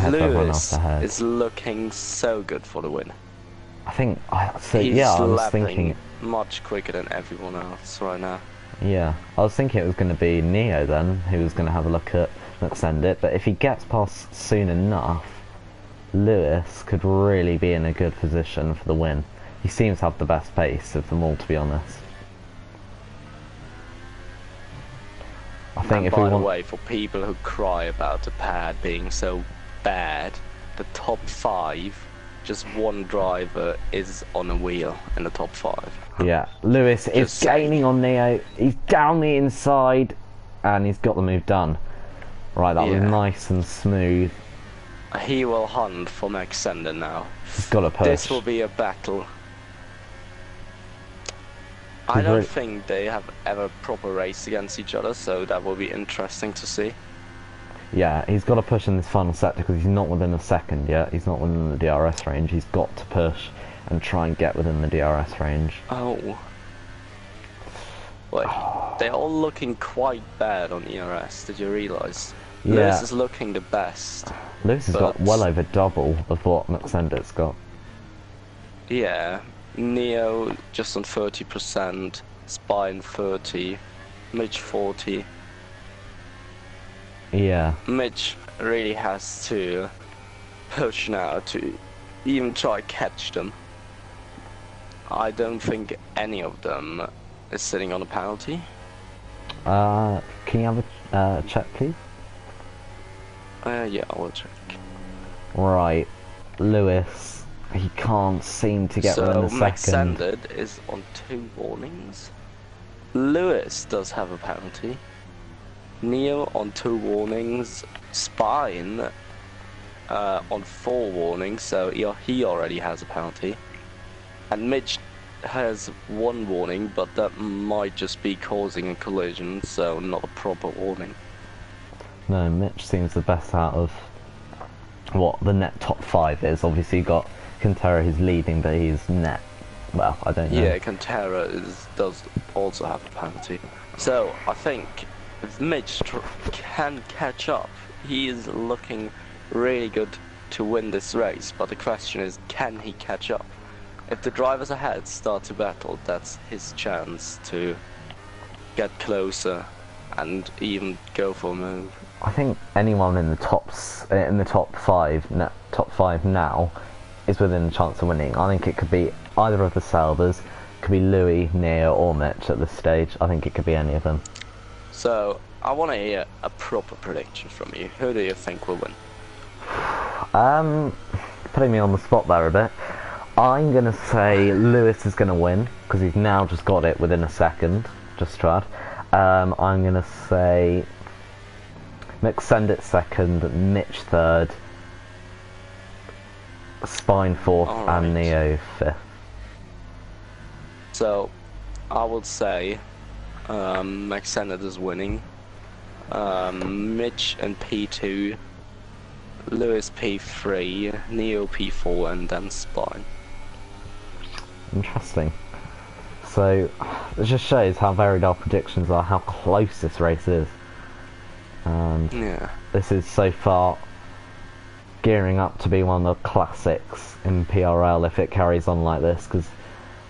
Lewis is looking so good for the win. I think, I was thinking much quicker than everyone else right now. Yeah, I was thinking it was going to be Neo then, who was going to have a look at McSender, but if he gets past soon enough, Lewis could really be in a good position for the win. He seems to have the best pace of them all, to be honest. I think by the way, for people who cry about the pad being so bad, the top 5, just one driver is on a wheel in the top 5. Yeah, Lewis is gaining on Neo. He's down the inside, and he's got the move done. Right, that was nice and smooth. He will hunt for McSender now. He's got to push. This will be a battle. I don't think they have ever proper raced against each other, so that will be interesting to see. Yeah, he's got to push in this final sector because he's not within a second yet. He's not within the DRS range. He's got to push and try and get within the DRS range. Oh. Like, they're all looking quite bad on ERS, did you realise? Yeah. Lewis is looking the best. Lewis has got well over double of what McSender's got. Yeah. Neo just on 30%, Spine 30, Mitch 40. Yeah. Mitch really has to push now to even try catch them. I don't think any of them is sitting on a penalty. Can you have a check, please? Yeah, I will check. Right, Lewis, he can't seem to get within a second. So McSender is on 2 warnings. Lewis does have a penalty. Neo on 2 warnings. Spine on 4 warnings, so he already has a penalty. And Mitch has one warning, but that might just be causing a collision, so not a proper warning. No, Mitch seems the best out of what the net top 5 is. Obviously, you got Quintero who's leading, but he's net. Well, I don't know. Yeah, Quintero does also have a penalty. So I think if Mitch can catch up, he is looking really good to win this race. But the question is, can he catch up? If the drivers ahead start to battle, that's his chance to get closer and even go for a move. I think anyone in the top 5, top 5 now, is within a chance of winning. I think it could be either of the Selbers, could be Louis, Neo, or Mitch at this stage. I think it could be any of them. So I want to hear a proper prediction from you. Who do you think will win? Putting me on the spot there a bit. I'm gonna say Lewis is gonna win because he's now just got it within a second. Just tried. I'm gonna say McSendit second, Mitch third, Spine fourth, Alright. and Neo fifth. So I would say McSendit is winning. Mitch and P2, Lewis P3, Neo P4, and then Spine. Interesting. So it just shows how varied our predictions are, how close this race is. And Yeah. this is so far gearing up to be one of the classics in PRL if it carries on like this, because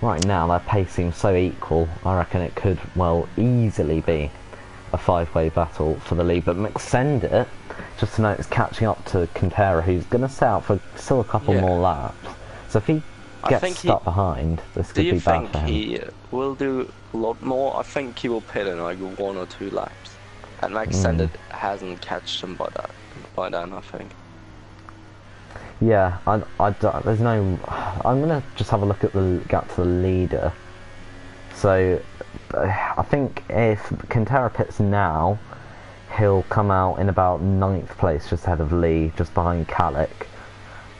right now their pace seems so equal. I reckon it could well easily be a 5-way battle for the lead. But McSendit, just to note, is catching up to Quintero, who's going to stay out for still a couple more laps. So if he gets stuck behind, this could be bad for him. Do you think he will do a lot more? I think he will pit in like 1 or 2 laps. And McSendit hasn't catched him by then, I think. Yeah, there's no... I'm going to just have a look at the gap to the leader. So, I think if Quintero pits now, he'll come out in about 9th place, just ahead of Lee, just behind Kalik.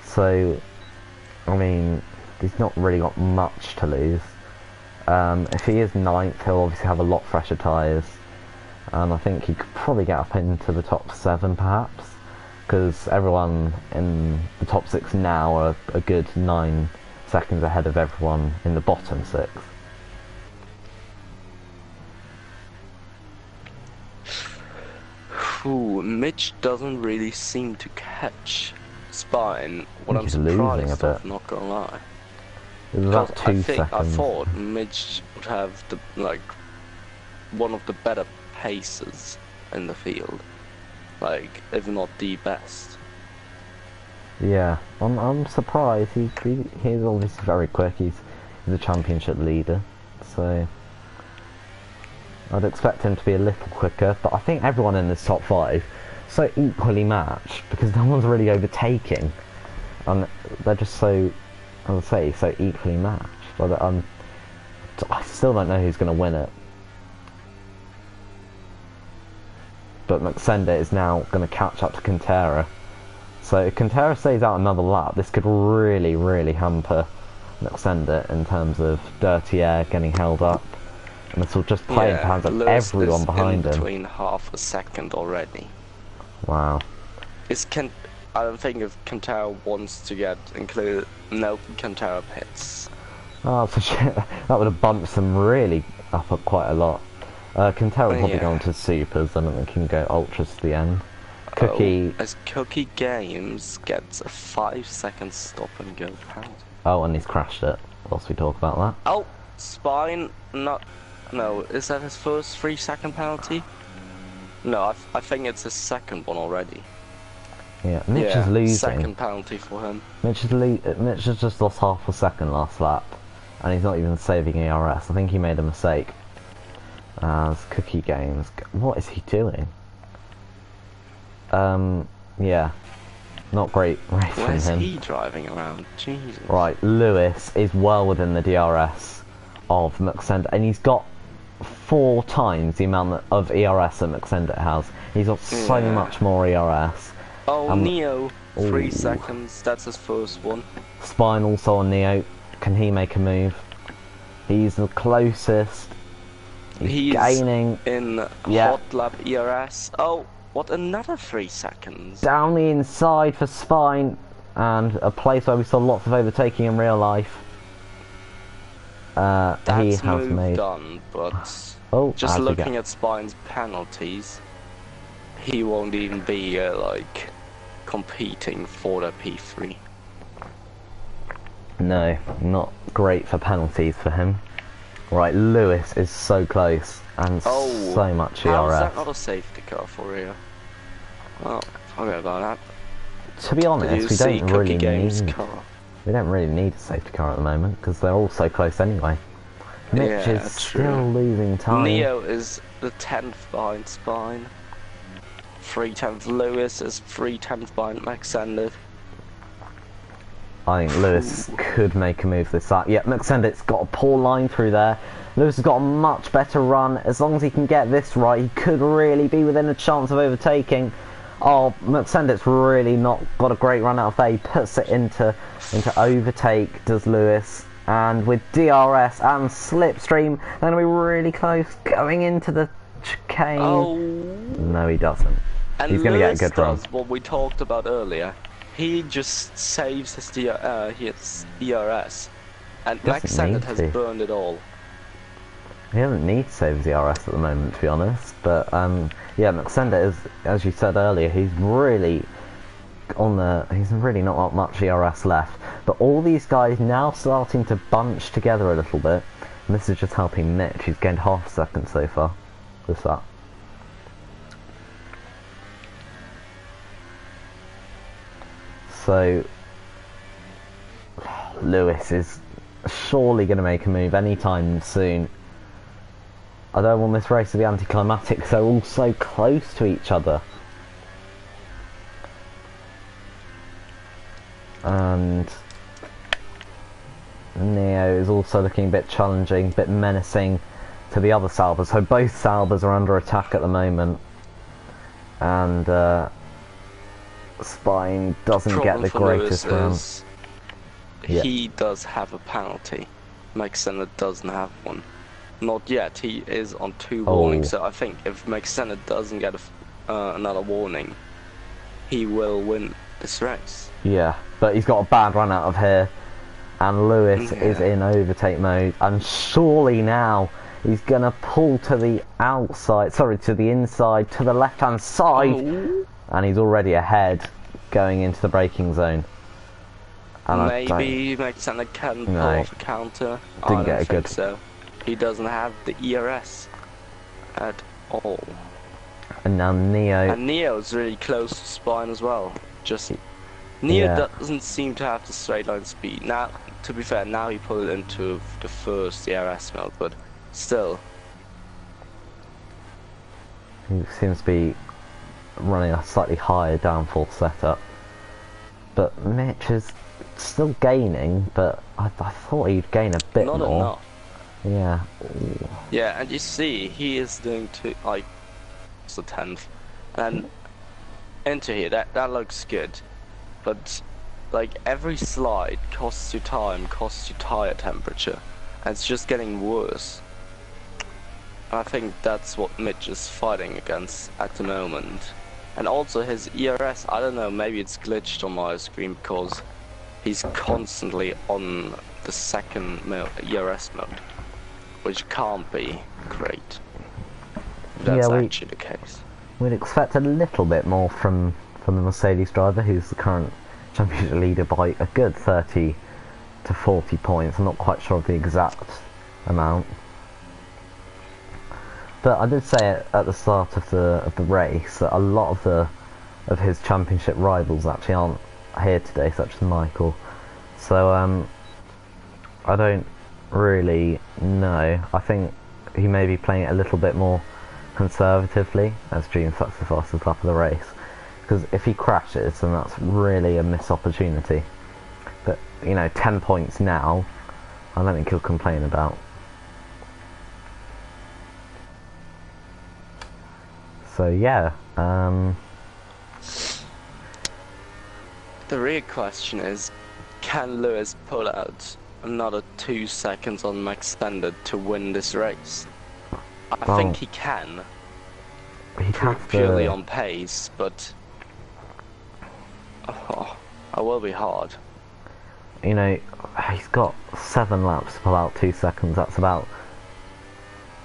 So, I mean, he's not really got much to lose. If he is 9th, he'll obviously have a lot fresher tyres. And I think he could probably get up into the top 7 perhaps, because everyone in the top 6 now are a good 9 seconds ahead of everyone in the bottom 6. Ooh, Mitch doesn't really seem to catch Spine. What I'm He's losing a surprised bit. of, not gonna lie. It was about 2 seconds. I thought Mitch would have one of the better paces in the field, like if not the best. Yeah, I'm surprised. He's obviously very quick. He's a championship leader, so I'd expect him to be a little quicker. But I think everyone in this top 5 so equally matched, because no one's really overtaking, and they're just so, I would say, so equally matched. I still don't know who's going to win it. But McSendit is now going to catch up to Quintero. So if Quintero stays out another lap, this could really, really hamper McSendit in terms of dirty air, getting held up. And this will just play into hands of everyone behind him. Between half a second already. Wow. I don't think if Quintero wants to get included, no, Quintero pits. Oh, for sure. That would have bumped them really up quite a lot. Quintero will probably go into supers, and then can go ultras to the end. Cookie... as Cookie Games gets a 5-second stop and go penalty. Oh, and he's crashed it, whilst we talk about that. Oh, Spine, no, is that his first 3-second penalty? No, I think it's his second one already. Yeah, Mitch is losing. Second penalty for him. Mitch has just lost half a second last lap, and he's not even saving ERS. I think he made a mistake. As Cookie Games, what is he doing? Yeah, not great racing him. Where's he driving around? Jesus. Right, Lewis is well within the DRS of McSendit, and he's got 4 times the amount of ERS that McSendit has. He's got so much more ERS. Oh, Neo, 3 seconds. That's his first one. Spine also on Neo. Can he make a move? He's the closest. He's gaining in hot lap ERS. Oh, what, another 3 seconds? Down the inside for Spine, and a place where we saw lots of overtaking in real life. He has made on, but just looking at Spine's penalties, he won't even be like competing for the P3. No, not great for penalties for him. Right, Lewis is so close, and so much ERS. How is that not a safety car for you? Well, forget about that. To be honest, we don't really need a safety car at the moment, because they're all so close anyway. Mitch is still losing time. Neo is the 10th behind Spine. 3/10 Lewis is 3/10 behind Maxended. I think Lewis could make a move this side. Yeah, Maxendit's got a poor line through there. Lewis has got a much better run. As long as he can get this right, he could really be within a chance of overtaking. Oh, Maxendit's really not got a great run out of there. He puts it into overtake, does Lewis. And with DRS and Slipstream, they're going to be really close going into the chicane. Oh. No, he doesn't. And he's going to get a good run. What we talked about earlier. He just saves his DRS, and Maxended has burned it all. He doesn't need to save his DRS at the moment, to be honest. But yeah, Maxended is, as you said earlier, he's really he's really not got much ERS left. But all these guys now starting to bunch together a little bit, and this is just helping Mitch. He's gained half a second so far. What's that? So Lewis is surely going to make a move anytime soon. I don't want this race to be anticlimactic because they're all so close to each other. And Neo is also looking a bit challenging, a bit menacing to the other Salvers. So both Salvers are under attack at the moment. And Spine doesn't get the greatest run. He does have a penalty. Maxended doesn't have one. Not yet. He is on 2 warnings. So I think if Maxended doesn't get another warning, he will win this race. Yeah, but he's got a bad run out of here, and Lewis is in overtake mode, and surely now he's gonna pull to the outside, sorry, to the inside, to the left-hand side, and he's already ahead, going into the braking zone. And maybe Maxended can pull off a counter. I don't think so. He doesn't have the ERS at all. And now Neo. And Neo's really close to Spine as well. Neo doesn't seem to have the straight line speed. Now, to be fair, now he put it into the first ERS mode, but still. He seems to be running a slightly higher downforce setup. But Mitch is still gaining, but I thought he'd gain a bit more. Not enough. Yeah. Yeah, and you see, he is doing the 10th, and into here, that looks good, but like every slide costs you time, costs you tire temperature, and it's just getting worse. And I think that's what Mitch is fighting against at the moment. And also his ERS, I don't know, maybe it's glitched on my screen because he's constantly on the second ERS mode, which can't be great. That's actually the case. We'd expect a little bit more from the Mercedes driver, who's the current championship leader by a good 30 to 40 points. I'm not quite sure of the exact amount, but I did say at the start of the race that a lot of his championship rivals actually aren't here today, such as Michael. So I don't really know. I think he may be playing it a little bit more conservatively as Dream sucks the fastest lap of the race, because if he crashes, then that's really a missed opportunity. But you know, 10 points now, I don't think he'll complain about. So yeah, the real question is, can Lewis pull out another 2 seconds on max standard to win this race. I Well, think he can, he'd have purely to. on pace, but it will be hard. You know, he's got 7 laps to pull out 2 seconds. That's about.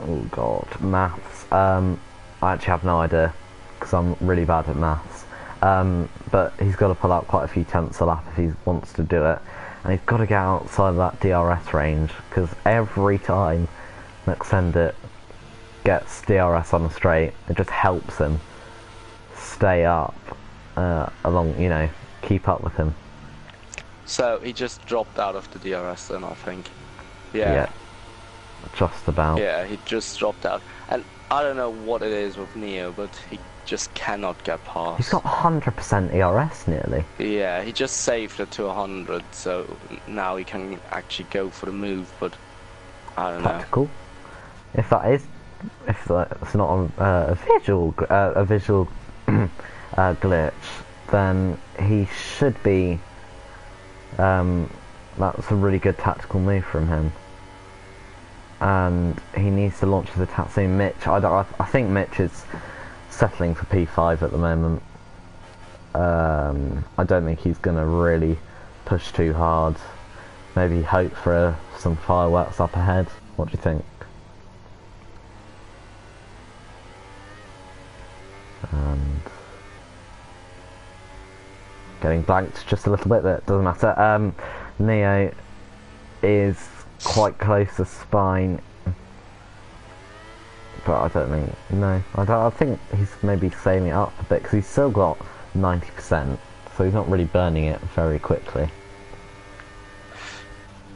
Oh god, maths. I actually have no idea because I'm really bad at maths. But he's got to pull out quite a few tenths a lap if he wants to do it, and he's got to get outside of that DRS range because every time McSendit gets DRS on a straight, it just helps him stay up along. You know, keep up with him. So he just dropped out of the DRS then, I think. Yeah, just about. Yeah, he just dropped out. And I don't know what it is with Neo, but he just cannot get past. He's got 100% ERS nearly. Yeah, he just saved it to 100, so now he can actually go for the move, but I don't know. Tactical. If that's not a visual glitch, then he should be. That's a really good tactical move from him, and he needs to launch his attack soon. Mitch, I think Mitch is settling for P5 at the moment. I don't think he's gonna really push too hard. Maybe hope for some fireworks up ahead. What do you think? And getting blanked just a little bit, but it doesn't matter. Neo is quite close to Spine, but I don't think. No, I think he's maybe saving it up a bit because he's still got 90%, so he's not really burning it very quickly.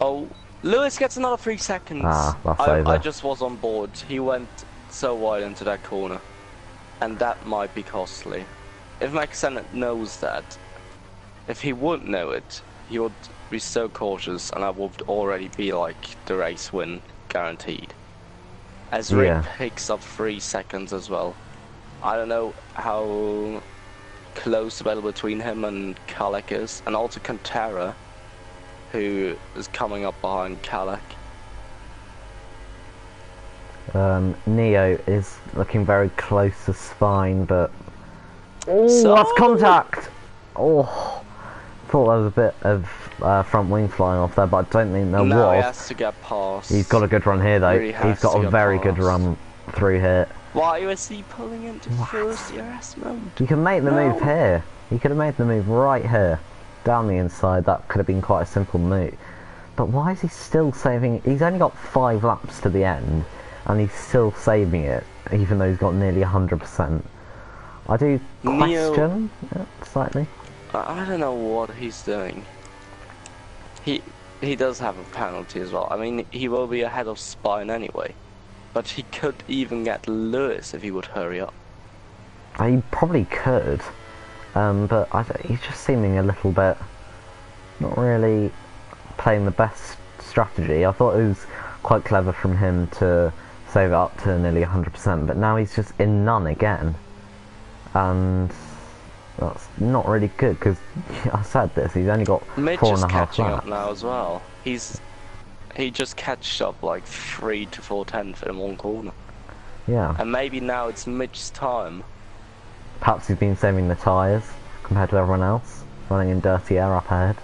Oh, Lewis gets another 3 seconds. Ah, that's over. I just was on board. He went so wide into that corner, and that might be costly. If Max Sennett knows that, if he wouldn't know it, he would be so cautious, and I would already be like the race win guaranteed. As Rick picks up 3 seconds as well. I don't know how close the battle between him and Kalek is, and also Cantera, who is coming up behind Kalek. Neo is looking very close to Spine, but that's contact. Oh, thought there was a bit of front wing flying off there, but I don't think there was. Now he has to get past. He's got a good run here though. Really He's got a very good run through here. Why is he pulling into first DRS mode? You can make the move here. He could have made the move right here, down the inside. That could have been quite a simple move. But why is he still saving? He's only got 5 laps to the end, and he's still saving it, even though he's got nearly 100%. I do question it slightly. I don't know what he's doing. He does have a penalty as well. I mean, he will be ahead of Spine anyway, but he could even get Lewis if he would hurry up. He probably could, but he's just seeming a little bit not really playing the best strategy. I thought it was quite clever from him to save it up to nearly 100%, but now he's just in none again, and that's not really good because I said this. He's only got 4.5 laps. Catching up now as well. He just catched up like 3 to 4 tenths in one corner. Yeah. And maybe now it's Mitch's time. Perhaps he's been saving the tyres compared to everyone else, running in dirty air up ahead.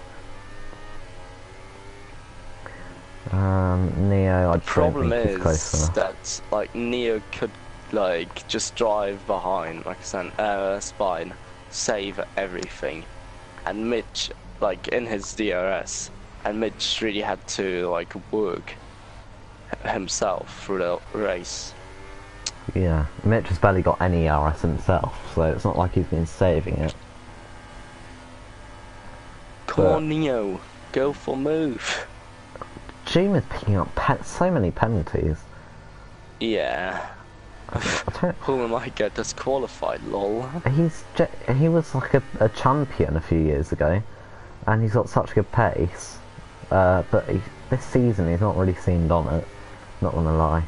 Neo, The problem is that like Neo could like just drive behind, like I said, Spine, save everything, and Mitch like in his DRS, and Mitch really had to like work himself through the race. Yeah, Mitch has barely got any RS himself, so it's not like he's been saving it. Come on, Neo, go for move. Jim is picking up so many penalties. Yeah. Who might get disqualified, lol. He was like a champion a few years ago, and he's got such good pace. But this season he's not really seemed on it. Not gonna lie.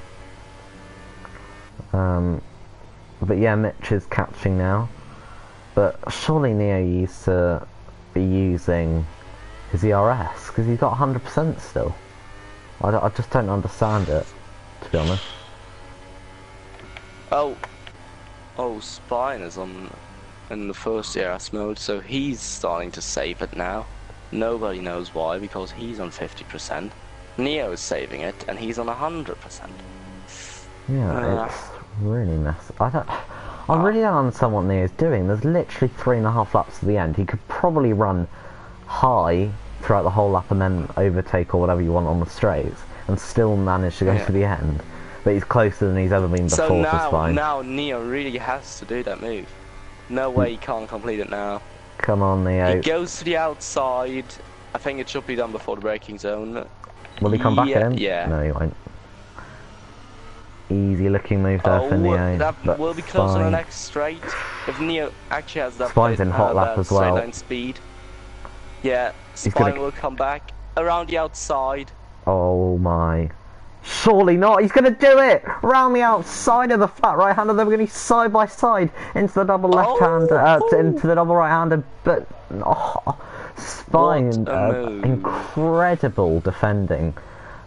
But yeah, Mitch is catching now. But surely Neo used to be using his ERS because he's got 100% still. I just don't understand it, to be honest. Oh, Spine is in the first ERS mode, so he's starting to save it now. Nobody knows why, because he's on 50%. Neo is saving it, and he's on 100%. Yeah, it's really messy. I really don't understand what Neo's doing. There's literally 3.5 laps to the end. He could probably run high throughout the whole lap and then overtake or whatever you want on the straights, and still manage to go to the end. But he's closer than he's ever been before. So now Neo really has to do that move. No way he can't complete it now. Come on, Neo. He goes to the outside. I think it should be done before the braking zone. Will he come back in? Yeah. No, he won't. Easy looking move there for Neo. That will be close on the next straight. If Neo actually has that Spine's in hot lap as well. Line speed. Yeah, Spine will come back around the outside. Oh my. Surely not, he's going to do it! Around the outside of the flat right-hander, they're going to be side by side into the double left-hander, into the double right-hander, but... Spine, incredible defending.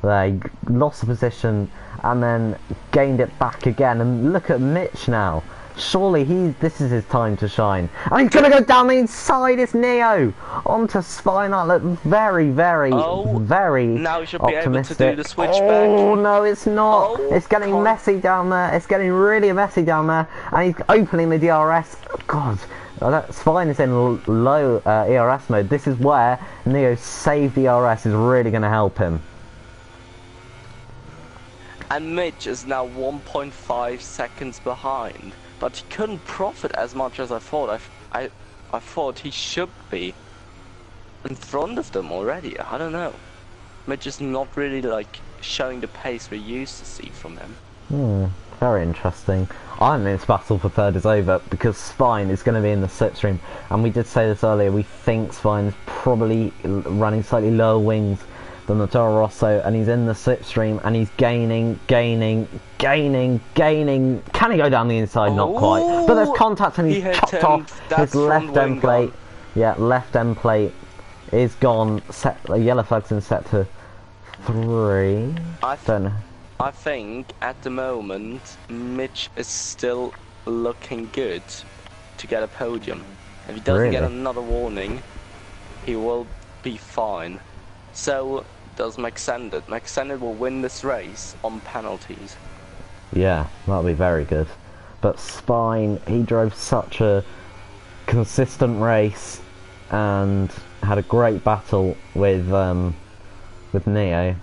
They lost the position and then gained it back again, and look at Mitch now. Surely this is his time to shine. And he's going to go down the inside, it's Neo! Onto Spine, that looked very, very, very now he should optimistic. Be able to do the switchback. Oh, no, it's not. It's getting messy down there. It's getting really messy down there. And he's opening the DRS. God, Spine is in low ERS mode. This is where Neo's save DRS is really going to help him. And Mitch is now 1.5 seconds behind. But he couldn't profit as much as I thought. I thought he should be in front of them already. I don't know. Mitch is not really like showing the pace we used to see from him. Very interesting. I think this battle for third is over because Spine is going to be in the slipstream, and we did say this earlier. We think Spine's probably running slightly lower wings than the Toro Rosso, and he's in the slipstream and he's gaining. Can he go down the inside? Not quite. But there's contact and he's chopped off his left end plate. Yeah, left end plate is gone. Yellow flag's in set to 3. I think at the moment Mitch is still looking good to get a podium. If he doesn't get another warning, he will be fine. So does McSended. McSended will win this race on penalties. Yeah, that'll be very good. But Spine, he drove such a consistent race and had a great battle with Neo,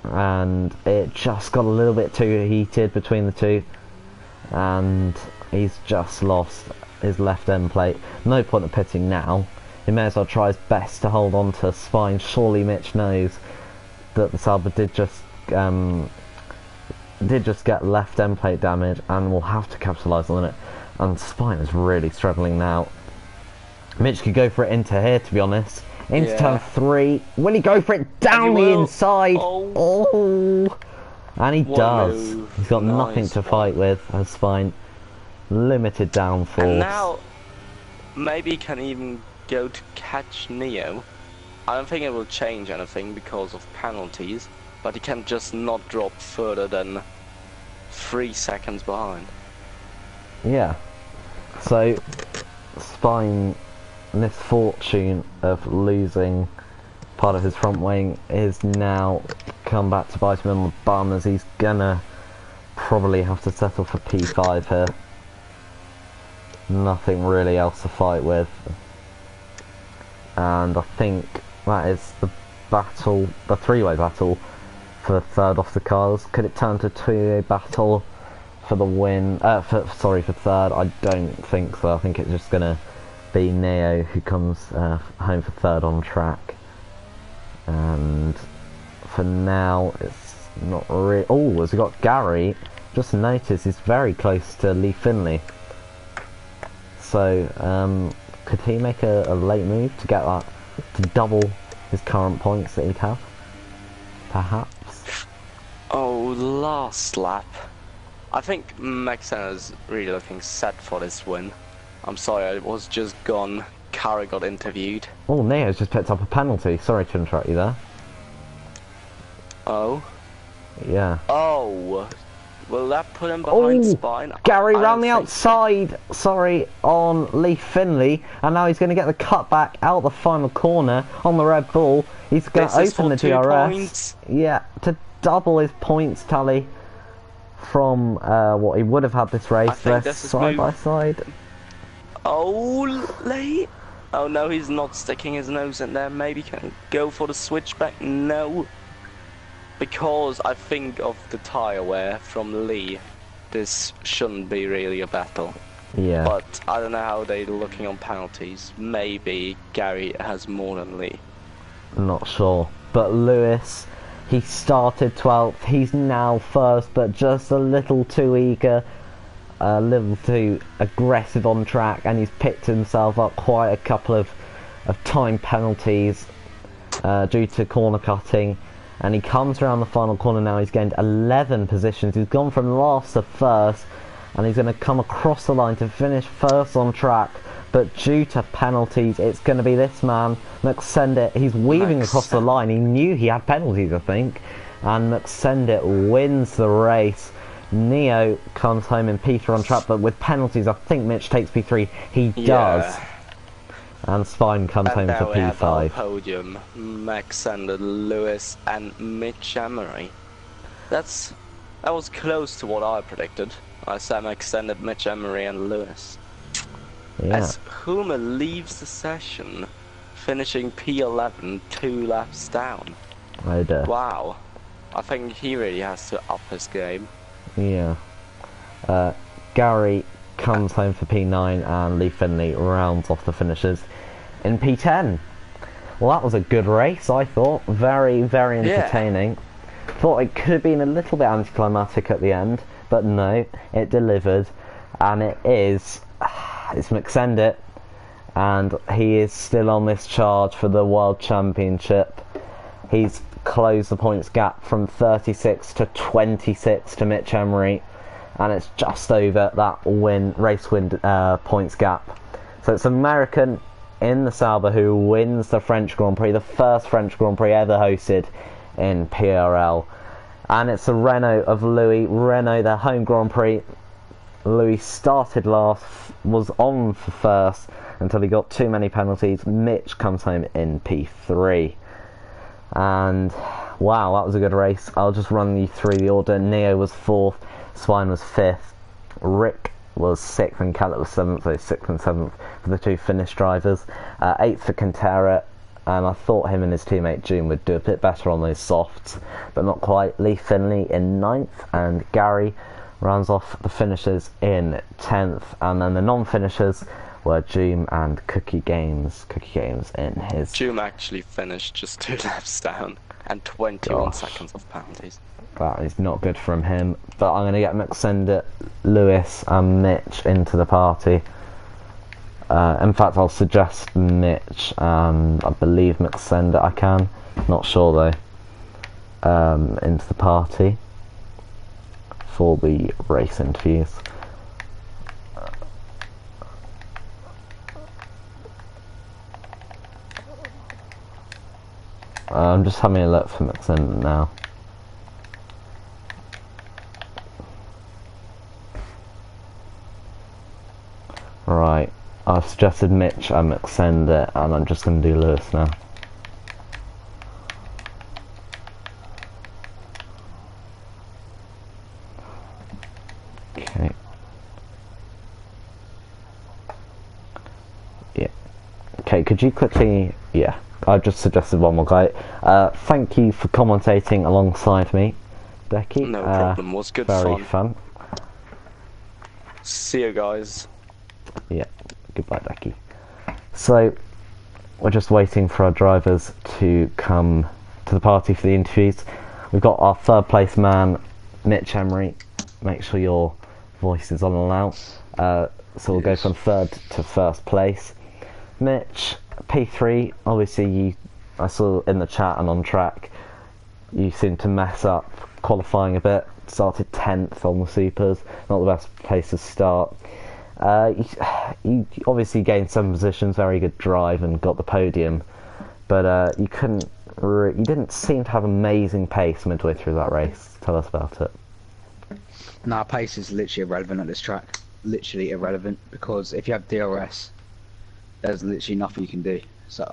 and it just got a little bit too heated between the two, and he's just lost his left end plate. No point of pitting now. He may as well try his best to hold on to Spine. Surely Mitch knows that the Sauber did just get left end plate damage and will have to capitalise on it. And Spine is really struggling now. Mitch could go for it into here, to be honest. Into turn 3. Will he go for it down the inside? Oh. And he does. He's got nothing to fight with as Spine. Limited downforce. And now, maybe he can even go to catch Neo. I don't think it will change anything because of penalties, but he can just not drop further than 3 seconds behind. Yeah. So, Spine, misfortune of losing part of his front wing is now come back to bite him on the bum, as he's gonna probably have to settle for P5 here. Nothing really else to fight with. And I think that is the battle, the 3-way battle for the third off the cars. Could it turn to a 2-way battle for the win? For third? I don't think so. I think it's just gonna be Neo who comes home for third on track. And for now, it's not really. Oh, has he got Gary? Just noticed he's very close to Lee Finley. So, could he make a late move to get that, to double his current points that he'd have? Perhaps? Oh, last lap. I think Maxena is really looking set for this win. I'm sorry, I was just gone Kara got interviewed. Oh, Neo's just picked up a penalty. Sorry to interrupt you there. Oh. Yeah. Oh. Will that put him behind spine? Gary round the outside, sorry, on Lee Finley, and now he's going to get the cutback out the final corner on the Red Bull. He's going to open the DRS. Points. Yeah, to double his points tally from what he would have had this race. They're side by side. Oh, Lee. Oh no, he's not sticking his nose in there. Maybe can go for the switchback. No. Because I think of the tyre wear from Lee, this shouldn't be really a battle. Yeah. But I don't know how they're looking on penalties. Maybe Gary has more than Lee. Not sure. But Lewis, he started 12th. He's now first, but just a little too eager, a little too aggressive on track, and he's picked himself up quite a couple of time penalties due to corner cutting. And he comes around the final corner now. He's gained 11 positions. He's gone from last to first, and he's going to come across the line to finish first on track. But due to penalties, it's going to be this man, McSendit. He's weaving across the line. He knew he had penalties, I think. And McSendit wins the race. Neo comes home in P3 on track, but with penalties, I think Mitch takes P3. He does. And Spine comes home for P5. Have our podium, McSendit, Lewis, and Mitch Emery. That was close to what I predicted. I said McSendit, Mitch Emery, and Lewis. Yeah. As Hoomer leaves the session, finishing P11, 2 laps down. Oh dear. Wow. I think he really has to up his game. Yeah. Gary comes home for P9, and Lee Finley rounds off the finishers in P10. Well, that was a good race, I thought. Very, very entertaining. Yeah. Thought it could have been a little bit anticlimactic at the end, but no, it delivered. And it's McSendit, and he is still on this charge for the World Championship. He's closed the points gap from 36 to 26 to Mitch Emery, and it's just over that race win points gap. So it's American in the Sauber who wins the French Grand Prix, the first French Grand Prix ever hosted in PRL. And it's the Renault of Louis. Renault, their home Grand Prix. Louis started last, was on for first until he got too many penalties. Mitch comes home in P3. And wow, that was a good race. I'll just run you through the order. Neo was 4th, Swine was 5th, Rick was 6th, and Callet was 7th, so 6th and 7th for the two Finnish drivers. 8th for Cantera, and I thought him and his teammate June would do a bit better on those softs, but not quite. Lee Finley in 9th, and Gary rounds off the finishers in 10th, and then the non-finishers were Joom and Cookie Games. Cookie Games in his... Joom actually finished just 2 laps down, and 21 seconds of penalties. That is not good from him, but I'm going to get McSendit, Lewis and Mitch into the party. In fact, I'll suggest Mitch and I believe McSendit I can, not sure though, into the party for the race interviews. I'm just having a look for McSendit now. Right, I've suggested Mitch and McSendit, and I'm just going to do Lewis now. Okay. Yeah. Okay, could you quickly... Yeah, I've just suggested one more guy. Thank you for commentating alongside me, Becky. No problem, was good very fun. See you guys. Yeah, goodbye Becky. So, we're just waiting for our drivers to come to the party for the interviews. We've got our 3rd place man, Mitch Emery. Make sure your voice is on and loud. So we'll go from 3rd to 1st place. Mitch, P3, obviously I saw in the chat and on track, you seemed to mess up qualifying a bit. Started 10th on the Supers, not the best place to start. You obviously gained some positions, very good drive, and got the podium, but you couldn't. You didn't seem to have amazing pace midway through that race. Tell us about it. Nah, pace is literally irrelevant at this track. Literally irrelevant, because if you have DRS, there's literally nothing you can do. So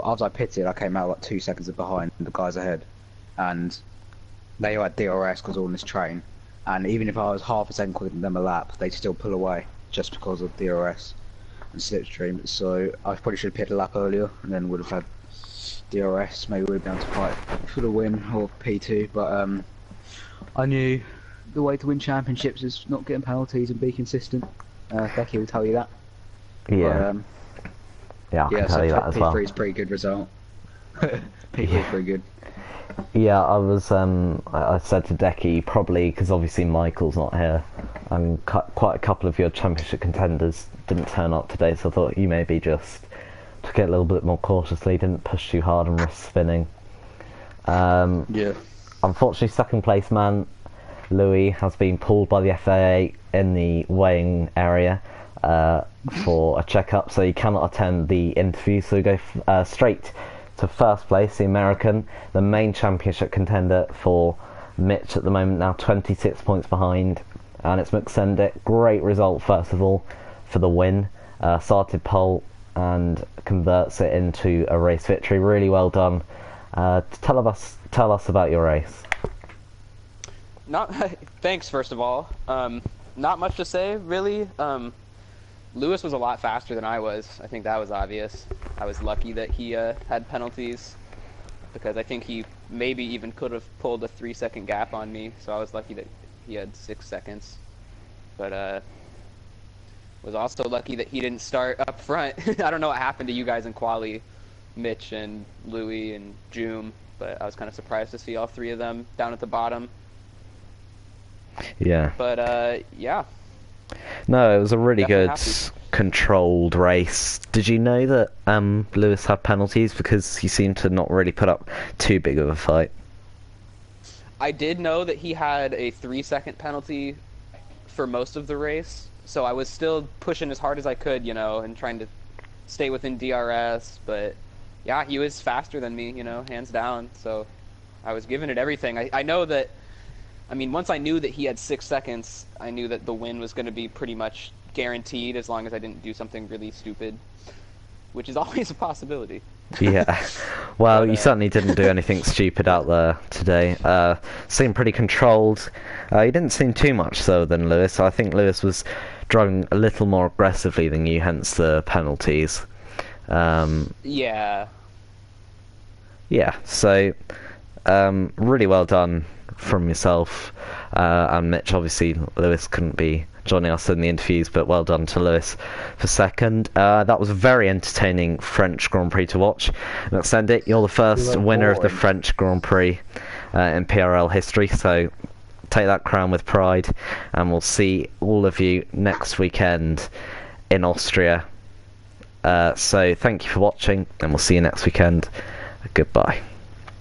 after I pitted, I came out like 2 seconds behind the guys ahead, and they all had DRS because all in this train. And even if I was half a second quicker than them a lap, they'd still pull away just because of DRS and slipstream. So I probably should have pitted a lap earlier, and then would have had DRS. Maybe would have been able to fight for the win or P2. But I knew the way to win championships is not getting penalties and be consistent. Becky will tell you that. Yeah. But, yeah, I can tell so you that as well. P3 is a pretty good result. P3 is pretty good. Yeah, I said to Decky, probably, because obviously Michael's not here, and quite a couple of your championship contenders didn't turn up today, so I thought you maybe just took it a little bit more cautiously, didn't push too hard and risk spinning. Yeah. Unfortunately, second place man, Louis, has been pulled by the FAA in the weighing area for a checkup, so he cannot attend the interview, so we go straight to first place, the American, the main championship contender for Mitch at the moment, now 26 points behind, and it's McSendick. Great result, first of all, for the win. Started pole and converts it into a race victory. Really well done. Tell us about your race. Thanks, first of all. Not much to say, really. Lewis was a lot faster than I was. I think that was obvious. I was lucky that he had penalties, because I think he maybe even could have pulled a 3-second gap on me, so I was lucky that he had 6 seconds. But was also lucky that he didn't start up front. I don't know what happened to you guys in quali, Mitch and Louis and Joom, but I was kind of surprised to see all three of them down at the bottom. Yeah. But yeah. No, it was a really good, Happy. controlled race. Did you know that Lewis had penalties, because he seemed to not really put up too big of a fight? I did know that he had a 3-second penalty for most of the race, so I was still pushing as hard as I could, and trying to stay within DRS, but yeah, he was faster than me, hands down, so I was giving it everything. I know that, once I knew that he had 6 seconds, I knew that the win was going to be pretty much guaranteed, as long as I didn't do something really stupid, which is always a possibility. Yeah. Well, you certainly didn't do anything stupid out there today. Seemed pretty controlled. You didn't seem too much so than Lewis. I think Lewis was driving a little more aggressively than you, hence the penalties. Yeah. Yeah, so really well done from yourself and Mitch. Obviously Lewis couldn't be joining us in the interviews, but well done to Lewis for second. That was a very entertaining French Grand Prix to watch. And send it, you're the first winner of the French Grand Prix in PRL history, so take that crown with pride, and we'll see all of you next weekend in Austria. So thank you for watching, and we'll see you next weekend. Goodbye.